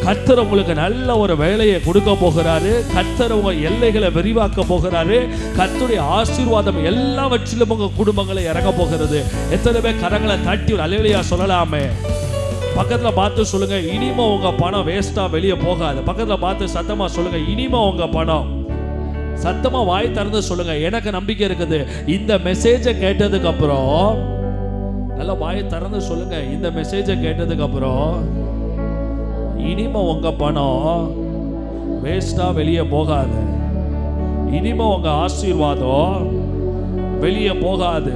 கர்த்தர் உங்களுக்கு நல்ல ஒரு வேலையை கொடுக்க போகிறாரு. கர்த்தர் உங்கள் எல்லைகளை விரிவாக்க போகிறாரு. கர்த்தருடைய ஆசீர்வாதம் எல்லாவற்றிலும் உங்கள் குடும்பங்களை இறங்க போகிறது. எத்தனை பேர் கரங்களை தட்டி ஒரு அல்லேலூயா சொல்லலாமே? பக்கத்தில் பார்த்து சொல்லுங்க, இனிமே உங்க பணம் வேஸ்டா வெளியே போகாது. பக்கத்தில் பார்த்து சத்தமா சொல்லுங்க, இனிமே உங்க பணம். சத்தமா வாய் திறந்து சொல்லுங்க, எனக்கு நம்பிக்கை இருக்குது. இந்த மெசேஜை கேட்டதுக்கு அப்புறம் நல்லா வாய் திறந்து சொல்லுங்க, இந்த மெசேஜை கேட்டதுக்கு அப்புறம் இனிமே உங்க பணம் வேஸ்டா வெளியே போகாது. இனிமே உங்க ஆசீர்வாதம் வெளியே போகாது.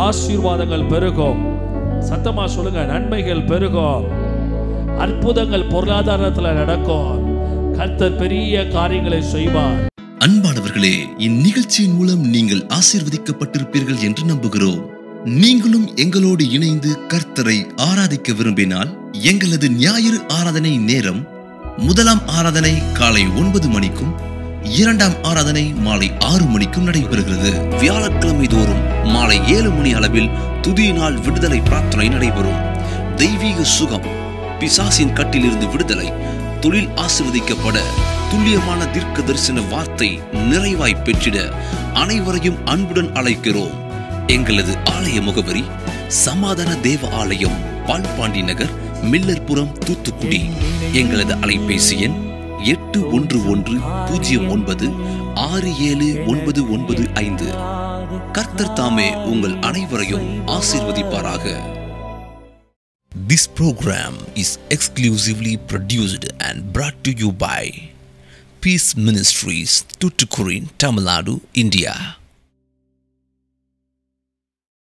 ஆசீர்வாதங்கள் பெருகும். சத்தமா சொல்லுங்க, நன்மைகள் பெருகும், அற்புதங்கள் பொருளாதாரத்தில் நடக்கும். கர்த்தர் பெரிய காரியங்களை செய்வார். அன்பானவர்களே, இந்நிகழ்ச்சியின் மூலம் நீங்கள் ஆசீர்வதிக்கப்பட்டிருப்பீர்கள் என்று நம்புகிறோம். நீங்களும் எங்களோடு இணைந்து கர்த்தரை ஆராதிக்க விரும்பினால் எங்களது ஞாயிறு ஆராதனை நேரம் முதலாம் ஆராதனை காலை 9 மணிக்கும், இரண்டாம் ஆராதனை மாலை 6 மணிக்கும் நடைபெறுகிறது. வியாழக்கிழமை தோறும் மாலை 7 மணி அளவில் துதியினால் விடுதலை பிரார்த்தனை நடைபெறும். தெய்வீக சுகம், பிசாசின் கட்டிலிருந்து விடுதலை, தொழில் ஆசீர்வதிக்கப்பட, துல்லியமான தீர்க்க தரிசன வார்த்தை நிறைவாய் பெற்றிட அனைவரையும் அன்புடன் அழைக்கிறோம். எங்களது ஆலய முகவரி சமாதான தேவ ஆலயம், பால்பாண்டி நகர், மில்லர்புரம், தூத்துக்குடி. எங்களது அலைபேசி எண் 8109096795. கர்த்தர் தாமே உங்கள் அனைவரையும் ஆசீர்வதிப்பாராக. This program is exclusively produced and brought to you by Peace Ministries, Tuticorin, Tamil Nadu, India.